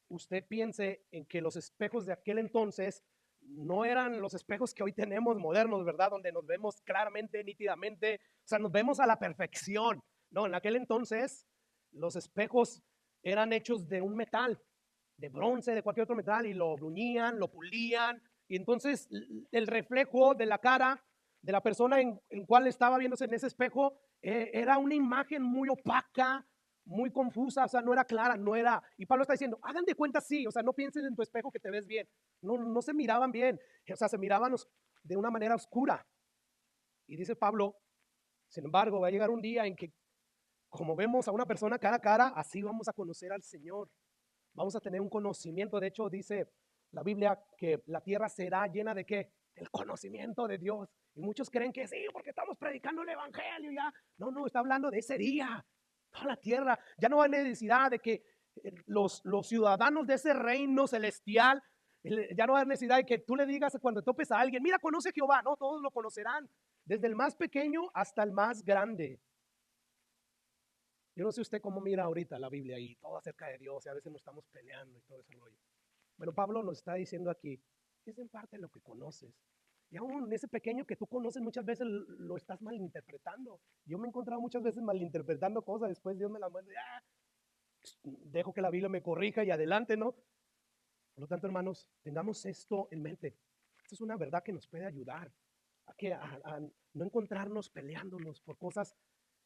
[SPEAKER 1] usted piense en que los espejos de aquel entonces no eran los espejos que hoy tenemos modernos, ¿verdad? Donde nos vemos claramente, nítidamente, o sea, nos vemos a la perfección. No, en aquel entonces los espejos eran hechos de un metal, de bronce, de cualquier otro metal, y lo bruñían, lo pulían, y entonces el reflejo de la cara de la persona en cual estaba viéndose en ese espejo era una imagen muy opaca, muy confusa, o sea, no era clara, no era, y Pablo está diciendo, hagan de cuenta sí, o sea, no pienses en tu espejo que te ves bien, no se miraban bien, o sea, se miraban de una manera oscura. Y dice Pablo, sin embargo, va a llegar un día en que, como vemos a una persona cara a cara, así vamos a conocer al Señor, vamos a tener un conocimiento. De hecho, dice la Biblia que la tierra será llena de ¿qué? El conocimiento de Dios. Y muchos creen que sí, porque estamos predicando el evangelio ya. No, está hablando de ese día. Toda la tierra, ya no hay necesidad de que los ciudadanos de ese reino celestial, ya no hay necesidad de que tú le digas cuando topes a alguien, mira, conoce a Jehová. No, todos lo conocerán, desde el más pequeño hasta el más grande. Yo no sé usted cómo mira ahorita la Biblia y todo acerca de Dios, y a veces nos estamos peleando y todo ese rollo. Bueno, Pablo nos está diciendo aquí, es en parte lo que conoces. Y aún ese pequeño que tú conoces muchas veces lo estás malinterpretando. Yo me he encontrado muchas veces malinterpretando cosas, después Dios me las muestra, dejo que la Biblia me corrija y adelante, ¿no? Por lo tanto, hermanos, tengamos esto en mente. Esto es una verdad que nos puede ayudar a no encontrarnos peleándonos por cosas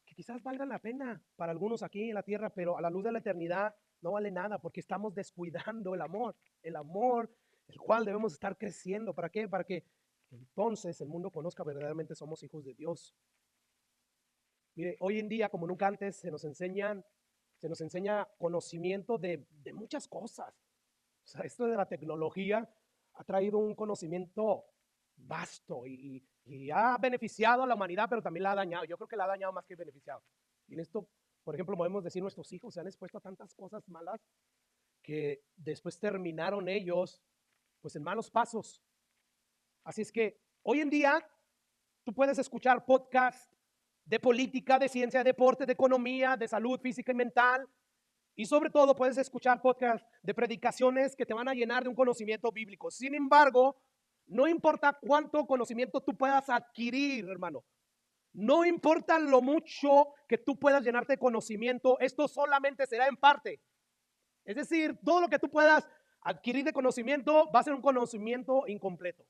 [SPEAKER 1] que quizás valgan la pena para algunos aquí en la tierra, pero a la luz de la eternidad no vale nada porque estamos descuidando el amor, el cual debemos estar creciendo. ¿Para qué? Para que entonces el mundo conozca verdaderamente somos hijos de Dios. Mire, hoy en día, como nunca antes, se nos enseña conocimiento de muchas cosas. O sea, esto de la tecnología ha traído un conocimiento vasto y ha beneficiado a la humanidad, pero también la ha dañado. Yo creo que la ha dañado más que beneficiado. Y en esto, por ejemplo, podemos decir, nuestros hijos se han expuesto a tantas cosas malas que después terminaron ellos pues en malos pasos. Así es que hoy en día tú puedes escuchar podcasts de política, de ciencia, de deporte, de economía, de salud física y mental. Y sobre todo puedes escuchar podcasts de predicaciones que te van a llenar de un conocimiento bíblico. Sin embargo, no importa cuánto conocimiento tú puedas adquirir, hermano. No importa lo mucho que tú puedas llenarte de conocimiento, esto solamente será en parte. Es decir, todo lo que tú puedas adquirir de conocimiento va a ser un conocimiento incompleto.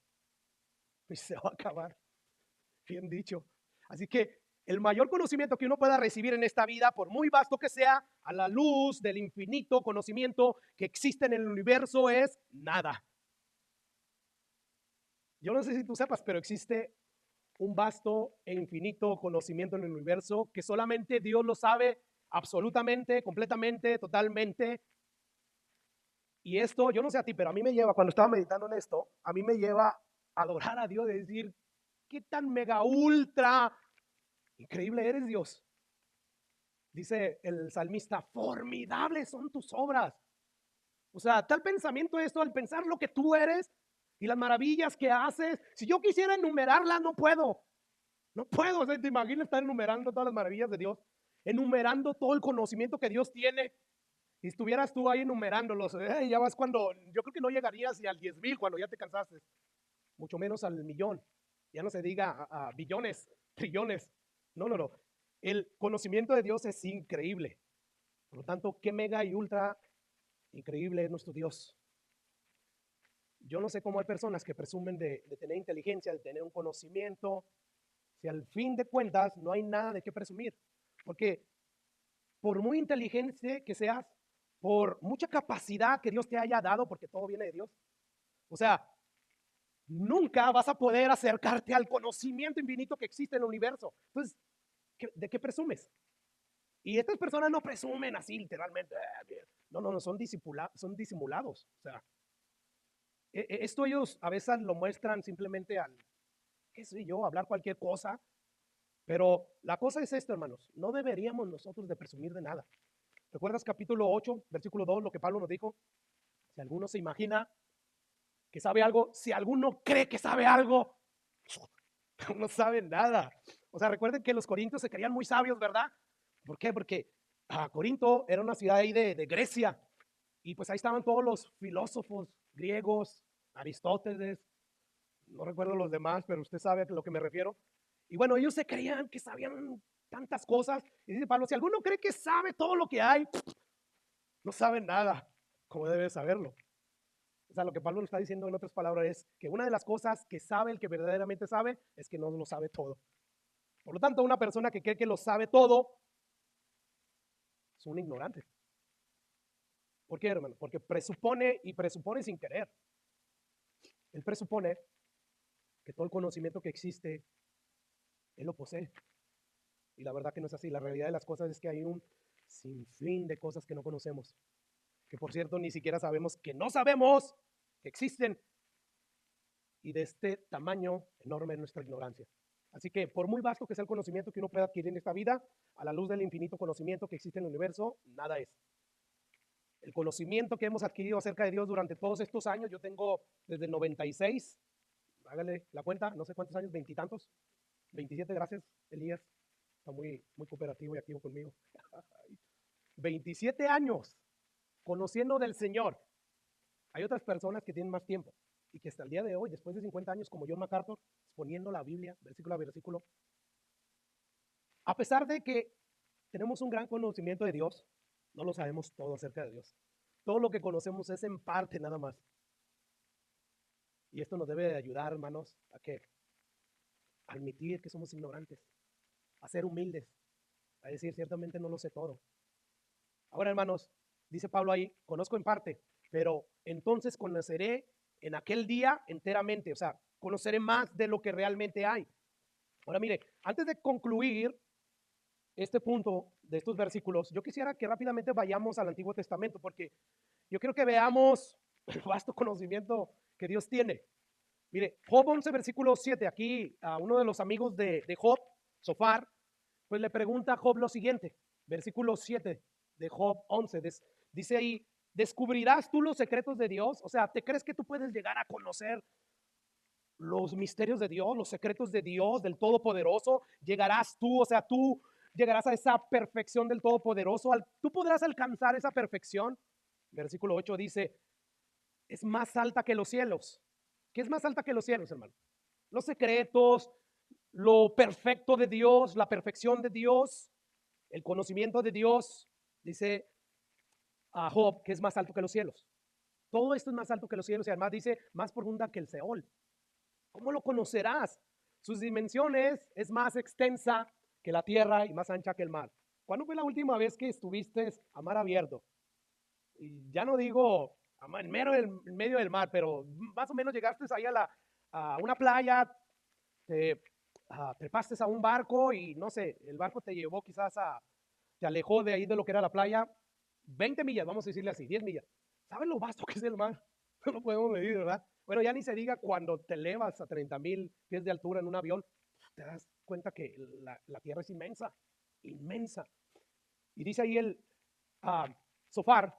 [SPEAKER 1] Y se va a acabar. Bien dicho. Así que el mayor conocimiento que uno pueda recibir en esta vida, por muy vasto que sea, a la luz del infinito conocimiento que existe en el universo, es nada. Yo no sé si tú sepas, pero existe un vasto e infinito conocimiento en el universo que solamente Dios lo sabe absolutamente, completamente, totalmente. Y esto, yo no sé a ti, pero a mí me lleva, cuando estaba meditando en esto, a mí me lleva a adorar a Dios, de decir, qué tan mega ultra increíble eres, Dios. Dice el salmista, formidables son tus obras. O sea, tal pensamiento esto, al pensar lo que tú eres y las maravillas que haces, si yo quisiera enumerarlas, no puedo. No puedo, o sea, te imaginas estar enumerando todas las maravillas de Dios, enumerando todo el conocimiento que Dios tiene. Y estuvieras tú ahí enumerándolos, ya vas cuando, yo creo que no llegarías ni al 10,000 cuando ya te cansaste, mucho menos al millón. Ya no se diga a billones, trillones. No, no, no. El conocimiento de Dios es increíble. Por lo tanto, qué mega y ultra increíble es nuestro Dios. Yo no sé cómo hay personas que presumen de tener inteligencia, de tener un conocimiento, si al fin de cuentas no hay nada de qué presumir. Porque por muy inteligente que seas, por mucha capacidad que Dios te haya dado, porque todo viene de Dios, o sea, nunca vas a poder acercarte al conocimiento infinito que existe en el universo. Entonces, ¿de qué presumes? Y estas personas no presumen así literalmente. No, no, no, son disimulados. O sea, esto ellos a veces lo muestran simplemente al, qué sé yo, hablar cualquier cosa. Pero la cosa es esto, hermanos. No deberíamos nosotros de presumir de nada. ¿Recuerdas capítulo 8, versículo 2, lo que Pablo nos dijo? Si alguno se imagina que sabe algo, si alguno cree que sabe algo, no sabe nada. O sea, recuerden que los corintios se creían muy sabios, ¿verdad? ¿Por qué? Porque Corinto era una ciudad ahí de Grecia. Y pues ahí estaban todos los filósofos griegos, Aristóteles, no recuerdo los demás, pero usted sabe a lo que me refiero. Y bueno, ellos se creían que sabían tantas cosas. Y dice Pablo, si alguno cree que sabe todo lo que hay, no sabe nada, como debe saberlo. O sea, lo que Pablo nos está diciendo en otras palabras es que una de las cosas que sabe el que verdaderamente sabe es que no lo sabe todo. Por lo tanto, una persona que cree que lo sabe todo es un ignorante. ¿Por qué, hermano? Porque presupone y presupone sin querer. Él presupone que todo el conocimiento que existe, él lo posee. Y la verdad que no es así. La realidad de las cosas es que hay un sinfín de cosas que no conocemos. Que por cierto, ni siquiera sabemos que no sabemos que existen. Y de este tamaño enorme es nuestra ignorancia. Así que por muy vasto que sea el conocimiento que uno pueda adquirir en esta vida, a la luz del infinito conocimiento que existe en el universo, nada es. El conocimiento que hemos adquirido acerca de Dios durante todos estos años, yo tengo desde el 96, hágale la cuenta, no sé cuántos años, veintitantos, 27, gracias, Elías, está muy cooperativo y activo conmigo. 27 años conociendo del Señor. Hay otras personas que tienen más tiempo y que hasta el día de hoy, después de 50 años, como John MacArthur, exponiendo la Biblia, versículo a versículo, a pesar de que tenemos un gran conocimiento de Dios, no lo sabemos todo acerca de Dios. Todo lo que conocemos es en parte nada más. Y esto nos debe de ayudar, hermanos, a que admitir que somos ignorantes, a ser humildes, a decir ciertamente no lo sé todo. Ahora, hermanos, dice Pablo ahí, conozco en parte, pero entonces conoceré en aquel día enteramente, o sea, conoceré más de lo que realmente hay. Ahora mire, antes de concluir este punto de estos versículos, yo quisiera que rápidamente vayamos al Antiguo Testamento, porque yo quiero que veamos el vasto conocimiento que Dios tiene. Mire, Job 11, versículo 7, aquí a uno de los amigos de Job, Sofar, pues le pregunta a Job lo siguiente, versículo 7 de Job 11, dice ahí, ¿descubrirás tú los secretos de Dios? O sea, ¿te crees que tú puedes llegar a conocer los misterios de Dios, los secretos de Dios, del Todopoderoso? ¿Llegarás tú, o sea, tú llegarás a esa perfección del Todopoderoso? ¿Tú podrás alcanzar esa perfección? Versículo 8 dice, es más alta que los cielos. ¿Qué es más alta que los cielos, hermano? Los secretos, lo perfecto de Dios, la perfección de Dios, el conocimiento de Dios, dice a Job que es más alto que los cielos. Todo esto es más alto que los cielos y además dice más profunda que el Seol. ¿Cómo lo conocerás? Sus dimensiones es más extensa que la tierra y más ancha que el mar. ¿Cuándo fue la última vez que estuviste a mar abierto? Y ya no digo en medio del mar, pero más o menos llegaste ahí a una playa, te trepaste a un barco y no sé, el barco te llevó quizás te alejó de ahí de lo que era la playa, 20 millas, vamos a decirle así, 10 millas. ¿Sabes lo vasto que es el mar? No lo podemos medir, ¿verdad? Bueno, ya ni se diga cuando te elevas a 30,000 pies de altura en un avión, te das cuenta que la tierra es inmensa, inmensa. Y dice ahí el Sofar,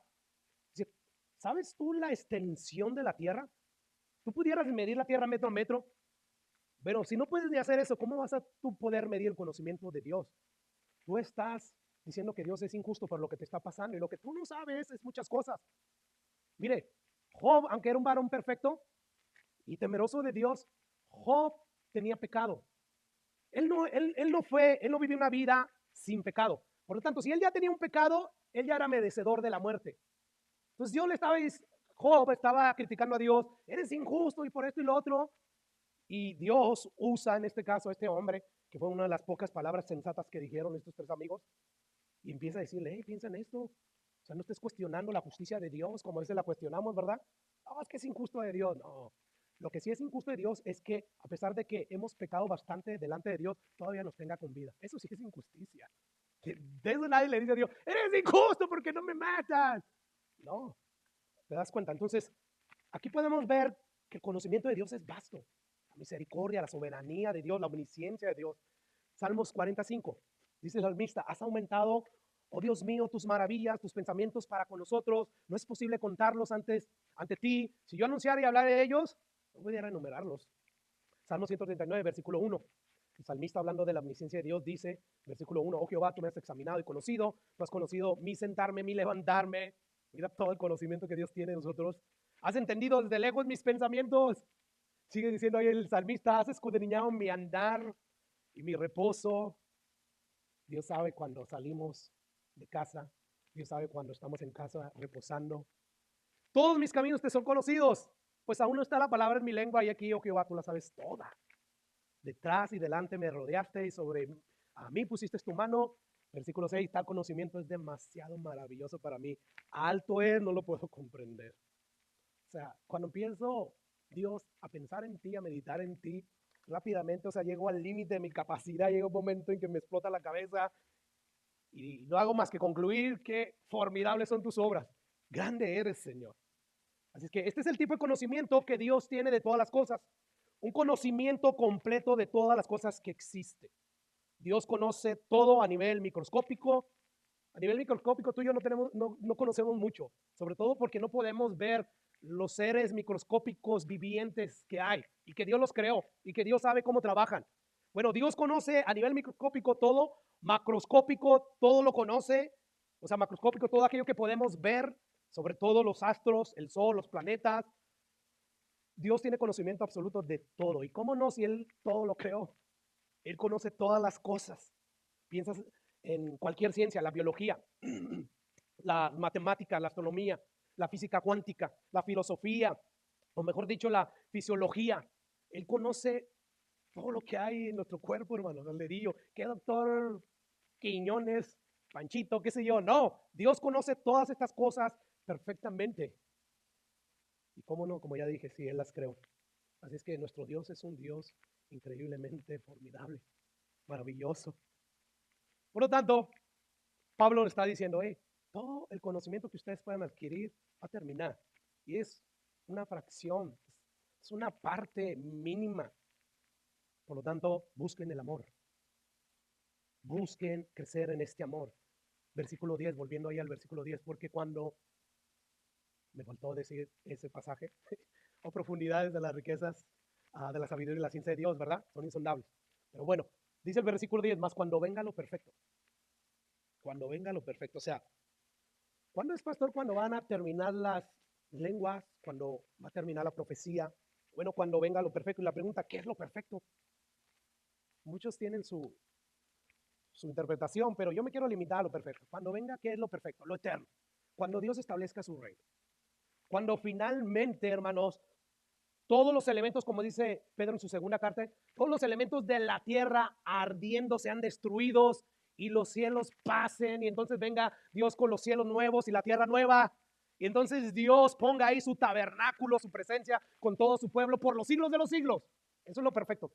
[SPEAKER 1] dice, ¿sabes tú la extensión de la tierra? ¿Tú pudieras medir la tierra metro a metro? Pero si no puedes ni hacer eso, ¿cómo vas a tú poder medir el conocimiento de Dios? Tú estás diciendo que Dios es injusto por lo que te está pasando y lo que tú no sabes es muchas cosas. Mire, Job, aunque era un varón perfecto y temeroso de Dios, Job tenía pecado. Él no vivió una vida sin pecado. Por lo tanto, si él ya tenía un pecado, él ya era merecedor de la muerte. Entonces Job estaba criticando a Dios, eres injusto y por esto y lo otro. Y Dios usa en este caso a este hombre, que fue una de las pocas palabras sensatas que dijeron estos tres amigos, y empieza a decirle, hey, piensa en esto. O sea, no estés cuestionando la justicia de Dios como a veces la cuestionamos, ¿verdad? No, es que es injusto de Dios. No, lo que sí es injusto de Dios es que a pesar de que hemos pecado bastante delante de Dios, todavía nos tenga con vida. Eso sí es injusticia. De eso nadie le dice a Dios, eres injusto porque no me matas. No, ¿te das cuenta? Entonces, aquí podemos ver que el conocimiento de Dios es vasto. La misericordia, la soberanía de Dios, la omnisciencia de Dios. Salmos 45, dice el salmista, has aumentado, oh Dios mío, tus maravillas, tus pensamientos para con nosotros. No es posible contarlos ante ti. Si yo anunciara y hablara de ellos, no pudiera enumerarlos. Salmo 139, versículo 1. El salmista, hablando de la omnisciencia de Dios, dice, versículo 1, oh Jehová, tú me has examinado y conocido, tú has conocido mi sentarme, mi levantarme. Mira todo el conocimiento que Dios tiene de nosotros. Has entendido desde lejos mis pensamientos. Sigue diciendo ahí el salmista, has escudriñado mi andar y mi reposo. Dios sabe cuando salimos de casa. Dios sabe cuando estamos en casa reposando. Todos mis caminos te son conocidos, pues aún no está la palabra en mi lengua y aquí, oh Jehová, tú la sabes toda. Detrás y delante me rodeaste y sobre a mí pusiste tu mano. Versículo 6, tal conocimiento es demasiado maravilloso para mí. Alto es, no lo puedo comprender. O sea, cuando empiezo, Dios, a pensar en ti, a meditar en ti, rápidamente, o sea, llego al límite de mi capacidad, llega un momento en que me explota la cabeza y no hago más que concluir que formidables son tus obras. Grande eres, Señor. Así es que este es el tipo de conocimiento que Dios tiene de todas las cosas. Un conocimiento completo de todas las cosas que existen. Dios conoce todo a nivel microscópico. A nivel microscópico tú y yo no conocemos mucho, sobre todo porque no podemos ver los seres microscópicos vivientes que hay y que Dios los creó y que Dios sabe cómo trabajan. Bueno, Dios conoce a nivel microscópico todo, macroscópico todo lo conoce, o sea, macroscópico todo aquello que podemos ver, sobre todo los astros, el sol, los planetas. Dios tiene conocimiento absoluto de todo. ¿Y cómo no si Él todo lo creó? Él conoce todas las cosas. Piensas en cualquier ciencia, la biología, la matemática, la astronomía, la física cuántica, la filosofía, o mejor dicho, la fisiología. Él conoce todo lo que hay en nuestro cuerpo, hermano. Le digo, ¿qué doctor Quiñones, Panchito, qué sé yo? No, Dios conoce todas estas cosas perfectamente. Y cómo no, como ya dije, sí, Él las creó. Así es que nuestro Dios es un Dios increíblemente formidable, maravilloso. Por lo tanto, Pablo le está diciendo, todo el conocimiento que ustedes puedan adquirir va a terminar. Y es una fracción, es una parte mínima. Por lo tanto, busquen el amor. Busquen crecer en este amor. Versículo 10, volviendo ahí al versículo 10, porque cuando, me faltó decir ese pasaje, o profundidades de las riquezas, de la sabiduría y la ciencia de Dios, ¿verdad? Son insondables. Pero bueno, dice el versículo 10, más cuando venga lo perfecto. Cuando venga lo perfecto. O sea, ¿cuándo es, pastor? Cuando van a terminar las lenguas, cuando va a terminar la profecía. Bueno, cuando venga lo perfecto. Y la pregunta, ¿qué es lo perfecto? Muchos tienen su interpretación, pero yo me quiero limitar a lo perfecto. Cuando venga, ¿qué es lo perfecto? Lo eterno. Cuando Dios establezca su reino. Cuando finalmente, hermanos, todos los elementos, como dice Pedro en su segunda carta, todos los elementos de la tierra ardiendo sean destruidos y los cielos pasen y entonces venga Dios con los cielos nuevos y la tierra nueva. Y entonces Dios ponga ahí su tabernáculo, su presencia con todo su pueblo por los siglos de los siglos. Eso es lo perfecto.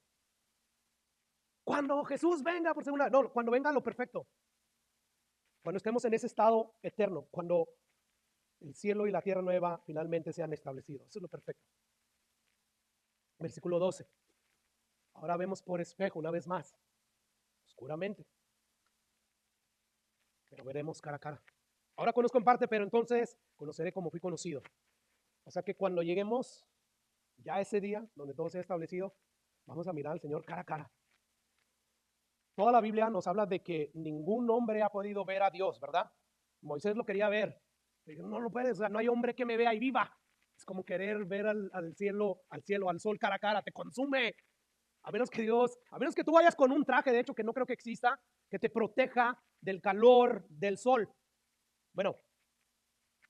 [SPEAKER 1] Cuando Jesús venga por segunda, no, cuando venga lo perfecto. Cuando estemos en ese estado eterno, cuando el cielo y la tierra nueva finalmente sean establecidos. Eso es lo perfecto. Versículo 12. Ahora vemos por espejo una vez más, oscuramente, pero veremos cara a cara. Ahora conozco en parte, pero entonces conoceré como fui conocido. O sea que cuando lleguemos ya a ese día donde todo sea establecido, vamos a mirar al Señor cara a cara. toda la Biblia nos habla de que ningún hombre ha podido ver a Dios, ¿verdad? Moisés lo quería ver. Dijo, no lo puedes, o sea, no hay hombre que me vea y viva. Es como querer ver al cielo, al sol cara a cara, te consume. A menos que Dios, a menos que tú vayas con un traje, de hecho, que no creo que exista, que te proteja del calor del sol. Bueno,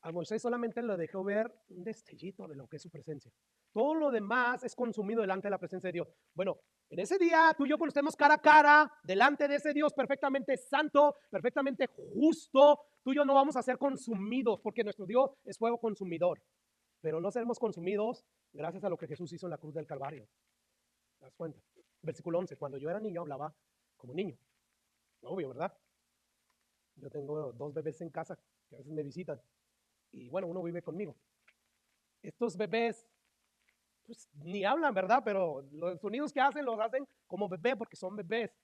[SPEAKER 1] a Moisés solamente le dejó ver un destellito de lo que es su presencia. Todo lo demás es consumido delante de la presencia de Dios. Bueno, en ese día, tú y yo cuando estemos cara a cara, delante de ese Dios perfectamente santo, perfectamente justo, tú y yo no vamos a ser consumidos, porque nuestro Dios es fuego consumidor. Pero no seremos consumidos gracias a lo que Jesús hizo en la cruz del Calvario. ¿Te das cuenta? Versículo 11, cuando yo era niño hablaba como niño. Obvio, ¿verdad? Yo tengo 2 bebés en casa que a veces me visitan. Y bueno, uno vive conmigo. Estos bebés, pues ni hablan, ¿verdad? Pero los sonidos que hacen los hacen como bebé porque son bebés.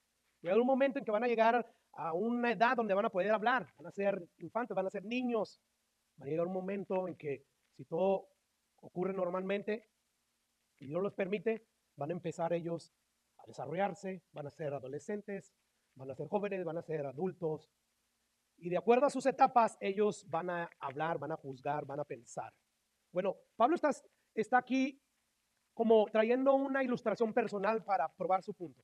[SPEAKER 1] Y hay un momento en que van a llegar a una edad donde van a poder hablar. Van a ser infantes, van a ser niños. Va a llegar un momento en que si todo ocurre normalmente y Dios los permite, van a empezar ellos a desarrollarse, van a ser adolescentes, van a ser jóvenes, van a ser adultos. Y de acuerdo a sus etapas, ellos van a hablar, van a juzgar, van a pensar. Bueno, Pablo está aquí como trayendo una ilustración personal para probar su punto.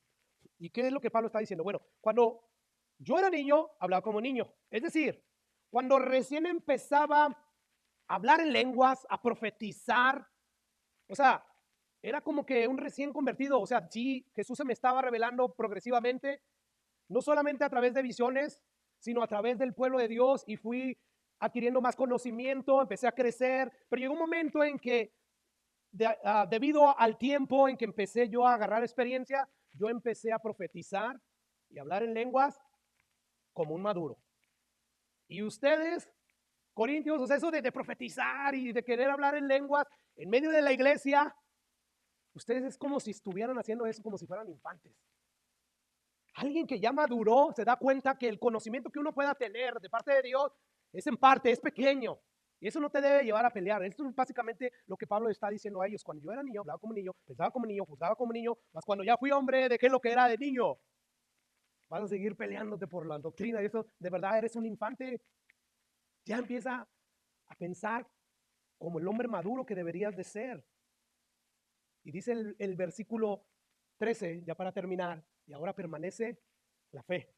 [SPEAKER 1] ¿Y qué es lo que Pablo está diciendo? Bueno, cuando yo era niño, hablaba como niño. Es decir, cuando recién empezaba a hablar en lenguas, a profetizar, o sea, era como que un recién convertido. O sea, sí, Jesús se me estaba revelando progresivamente, no solamente a través de visiones, sino a través del pueblo de Dios, y fui adquiriendo más conocimiento, empecé a crecer, pero llegó un momento en que debido al tiempo en que empecé yo a agarrar experiencia, yo empecé a profetizar y hablar en lenguas como un maduro. Y ustedes, corintios, o sea, eso de profetizar y de querer hablar en lenguas en medio de la iglesia, ustedes es como si estuvieran haciendo eso como si fueran infantes. Alguien que ya maduró se da cuenta que el conocimiento que uno pueda tener de parte de Dios es en parte, es pequeño. Y eso no te debe llevar a pelear. Esto es básicamente lo que Pablo está diciendo a ellos. Cuando yo era niño, hablaba como niño, pensaba como niño, juzgaba como niño, mas cuando ya fui hombre, dejé lo que era de niño. Vas a seguir peleándote por la doctrina y eso, de verdad eres un infante. Ya empieza a pensar como el hombre maduro que deberías de ser. Y dice el versículo 13, ya para terminar, y ahora permanece la fe.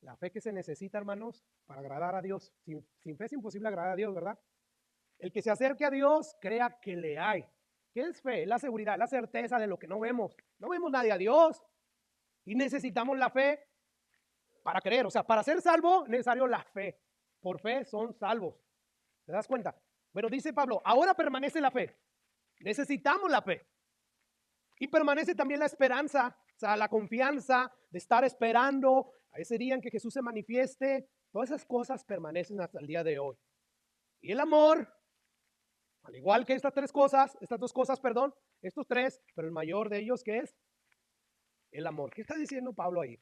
[SPEAKER 1] La fe que se necesita, hermanos, para agradar a Dios. Sin fe es imposible agradar a Dios, ¿verdad? El que se acerque a Dios, crea que le hay. ¿Qué es fe? Es la seguridad, la certeza de lo que no vemos. No vemos nadie a Dios y necesitamos la fe para creer. O sea, para ser salvo, es necesario la fe. Por fe son salvos. ¿Te das cuenta? Bueno, dice Pablo, ahora permanece la fe. Necesitamos la fe. Y permanece también la esperanza, o sea, la confianza de estar esperando a ese día en que Jesús se manifieste. Todas esas cosas permanecen hasta el día de hoy. Y el amor, al igual que estas 2 cosas, perdón, estos 3, pero el mayor de ellos, ¿qué es? El amor. ¿Qué está diciendo Pablo ahí?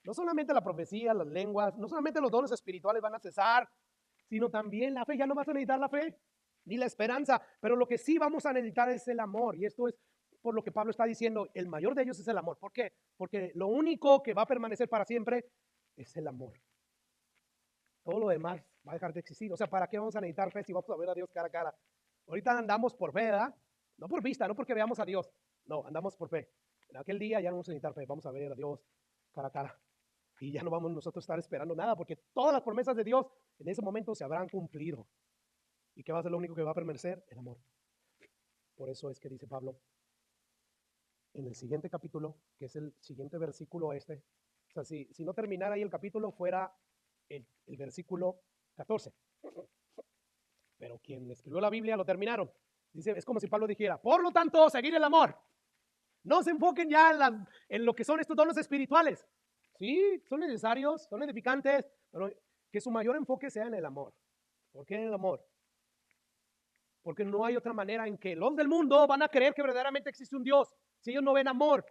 [SPEAKER 1] No solamente la profecía, las lenguas, no solamente los dones espirituales van a cesar, sino también la fe. Ya no vas a necesitar la fe ni la esperanza, pero lo que sí vamos a necesitar es el amor. Y esto es por lo que Pablo está diciendo, el mayor de ellos es el amor. ¿Por qué? Porque lo único que va a permanecer para siempre es el amor. Todo lo demás va a dejar de existir. O sea, ¿para qué vamos a necesitar fe si vamos a ver a Dios cara a cara? Ahorita andamos por fe, ¿verdad? No por vista, no porque veamos a Dios. No, andamos por fe. En aquel día ya no vamos a necesitar fe, vamos a ver a Dios cara a cara. Y ya no vamos nosotros a estar esperando nada, porque todas las promesas de Dios en ese momento se habrán cumplido. ¿Y qué va a ser lo único que va a permanecer? El amor. Por eso es que dice Pablo en el siguiente capítulo, que es el siguiente versículo o sea, si no terminara ahí el capítulo, fuera el versículo 14. Pero quien escribió la Biblia lo terminaron. Dice, es como si Pablo dijera, por lo tanto, seguir el amor. No se enfoquen ya en lo que son estos dones espirituales. Sí, son necesarios, son edificantes, pero que su mayor enfoque sea en el amor. ¿Por qué en el amor? Porque no hay otra manera en que los del mundo van a creer que verdaderamente existe un Dios si ellos no ven amor.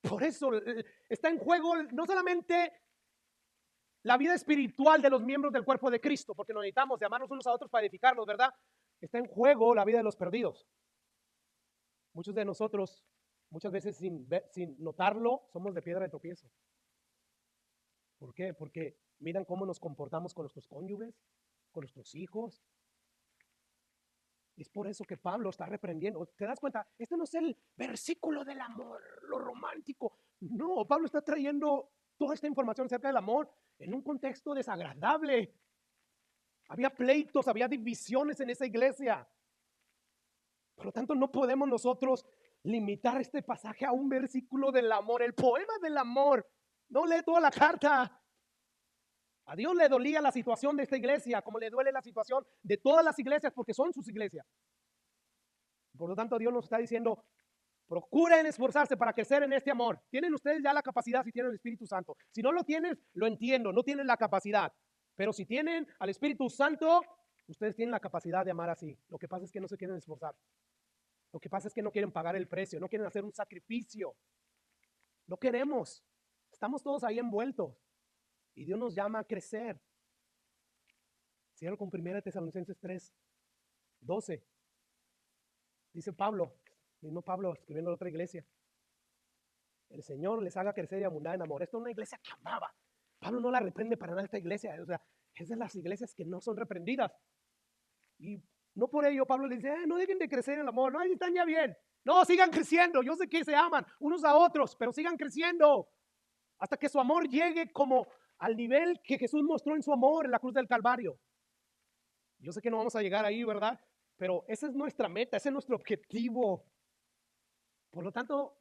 [SPEAKER 1] Por eso está en juego no solamente la vida espiritual de los miembros del cuerpo de Cristo, porque nos necesitamos de amarnos unos a otros para edificarnos, ¿verdad? Está en juego la vida de los perdidos. Muchos de nosotros Muchas veces sin notarlo, somos de piedra de tropiezo. ¿Por qué? Porque miran cómo nos comportamos con nuestros cónyuges, con nuestros hijos. Es por eso que Pablo está reprendiendo. ¿Te das cuenta? Este no es el versículo del amor, lo romántico. No, Pablo está trayendo toda esta información acerca del amor en un contexto desagradable. Había pleitos, había divisiones en esa iglesia. Por lo tanto, no podemos nosotros limitar este pasaje a un versículo del amor, el poema del amor. No lee toda la carta. A Dios le dolía la situación de esta iglesia, como le duele la situación de todas las iglesias, porque son sus iglesias. Por lo tanto, Dios nos está diciendo, procuren esforzarse para crecer en este amor. Tienen ustedes ya la capacidad si tienen el Espíritu Santo. Si no lo tienen, lo entiendo, no tienen la capacidad. Pero si tienen al Espíritu Santo, ustedes tienen la capacidad de amar así. Lo que pasa es que no se quieren esforzar. Lo que pasa es que no quieren pagar el precio, no quieren hacer un sacrificio. No queremos. Estamos todos ahí envueltos. Y Dios nos llama a crecer. Cierro con 1 Tesalonicenses 3:12. Dice Pablo, mismo Pablo escribiendo en otra iglesia. El Señor les haga crecer y abundar en amor. Esto es una iglesia que amaba. Pablo no la reprende para nada esta iglesia. O sea, es de las iglesias que no son reprendidas. Y no por ello Pablo le dice, no dejen de crecer en el amor. No, ahí están ya bien. No, sigan creciendo. Yo sé que se aman unos a otros, pero sigan creciendo. Hasta que su amor llegue como al nivel que Jesús mostró en su amor en la cruz del Calvario. Yo sé que no vamos a llegar ahí, ¿verdad? Pero esa es nuestra meta, ese es nuestro objetivo. Por lo tanto,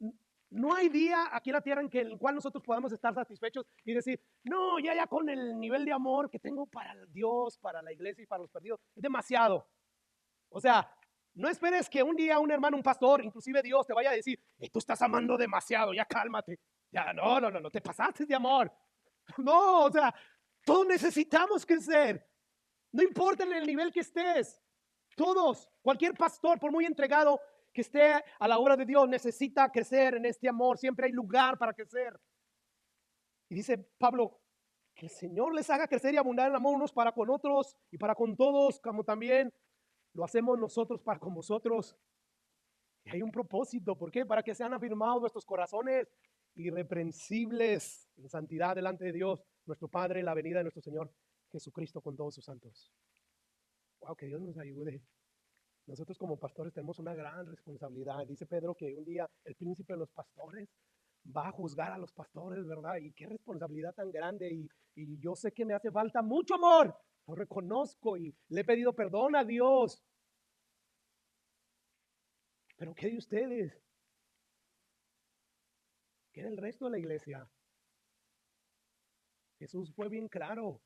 [SPEAKER 1] no hay día aquí en la tierra en el cual nosotros podamos estar satisfechos y decir, no, ya con el nivel de amor que tengo para Dios, para la iglesia y para los perdidos, es demasiado. O sea, no esperes que un día un hermano, un pastor, inclusive Dios te vaya a decir, tú estás amando demasiado, ya cálmate. Ya, no, te pasaste de amor. No, o sea, todos necesitamos crecer. No importa en el nivel que estés. Todos, cualquier pastor, por muy entregado que esté a la obra de Dios, necesita crecer en este amor. Siempre hay lugar para crecer. Y dice Pablo, que el Señor les haga crecer y abundar en amor unos para con otros y para con todos, como también lo hacemos nosotros para con vosotros. Y hay un propósito, ¿por qué? Para que sean afirmados nuestros corazones irreprensibles en santidad delante de Dios, nuestro Padre, en la venida de nuestro Señor Jesucristo con todos sus santos. Wow, que Dios nos ayude. Nosotros como pastores tenemos una gran responsabilidad. Dice Pedro que un día el príncipe de los pastores va a juzgar a los pastores, ¿verdad? Y qué responsabilidad tan grande. Y yo sé que me hace falta mucho amor. Lo reconozco y le he pedido perdón a Dios. Pero ¿qué de ustedes? ¿Qué del resto de la iglesia? Jesús fue bien claro. O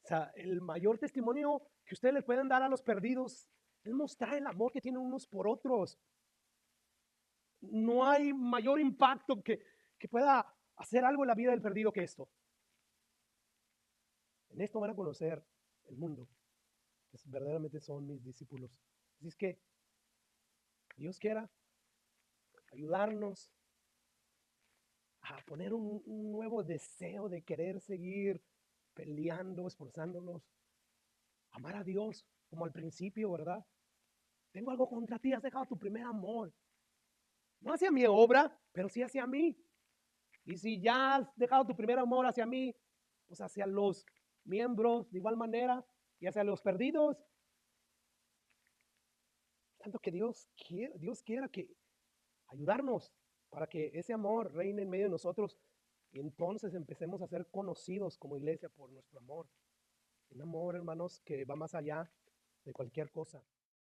[SPEAKER 1] sea, el mayor testimonio que ustedes les pueden dar a los perdidos es mostrar el amor que tienen unos por otros. No hay mayor impacto que pueda hacer algo en la vida del perdido que esto. En esto van a conocer el mundo, que verdaderamente son mis discípulos. Así es que Dios quiera ayudarnos a poner un nuevo deseo de querer seguir peleando, esforzándonos, amar a Dios como al principio, ¿verdad? Tengo algo contra ti, has dejado tu primer amor. No hacia mi obra, pero sí hacia mí. Y si ya has dejado tu primer amor hacia mí, pues hacia los miembros de igual manera y hacia los perdidos. Tanto que Dios quiera que ayudarnos para que ese amor reine en medio de nosotros y entonces empecemos a ser conocidos como iglesia por nuestro amor. Un amor, hermanos, que va más allá de cualquier cosa.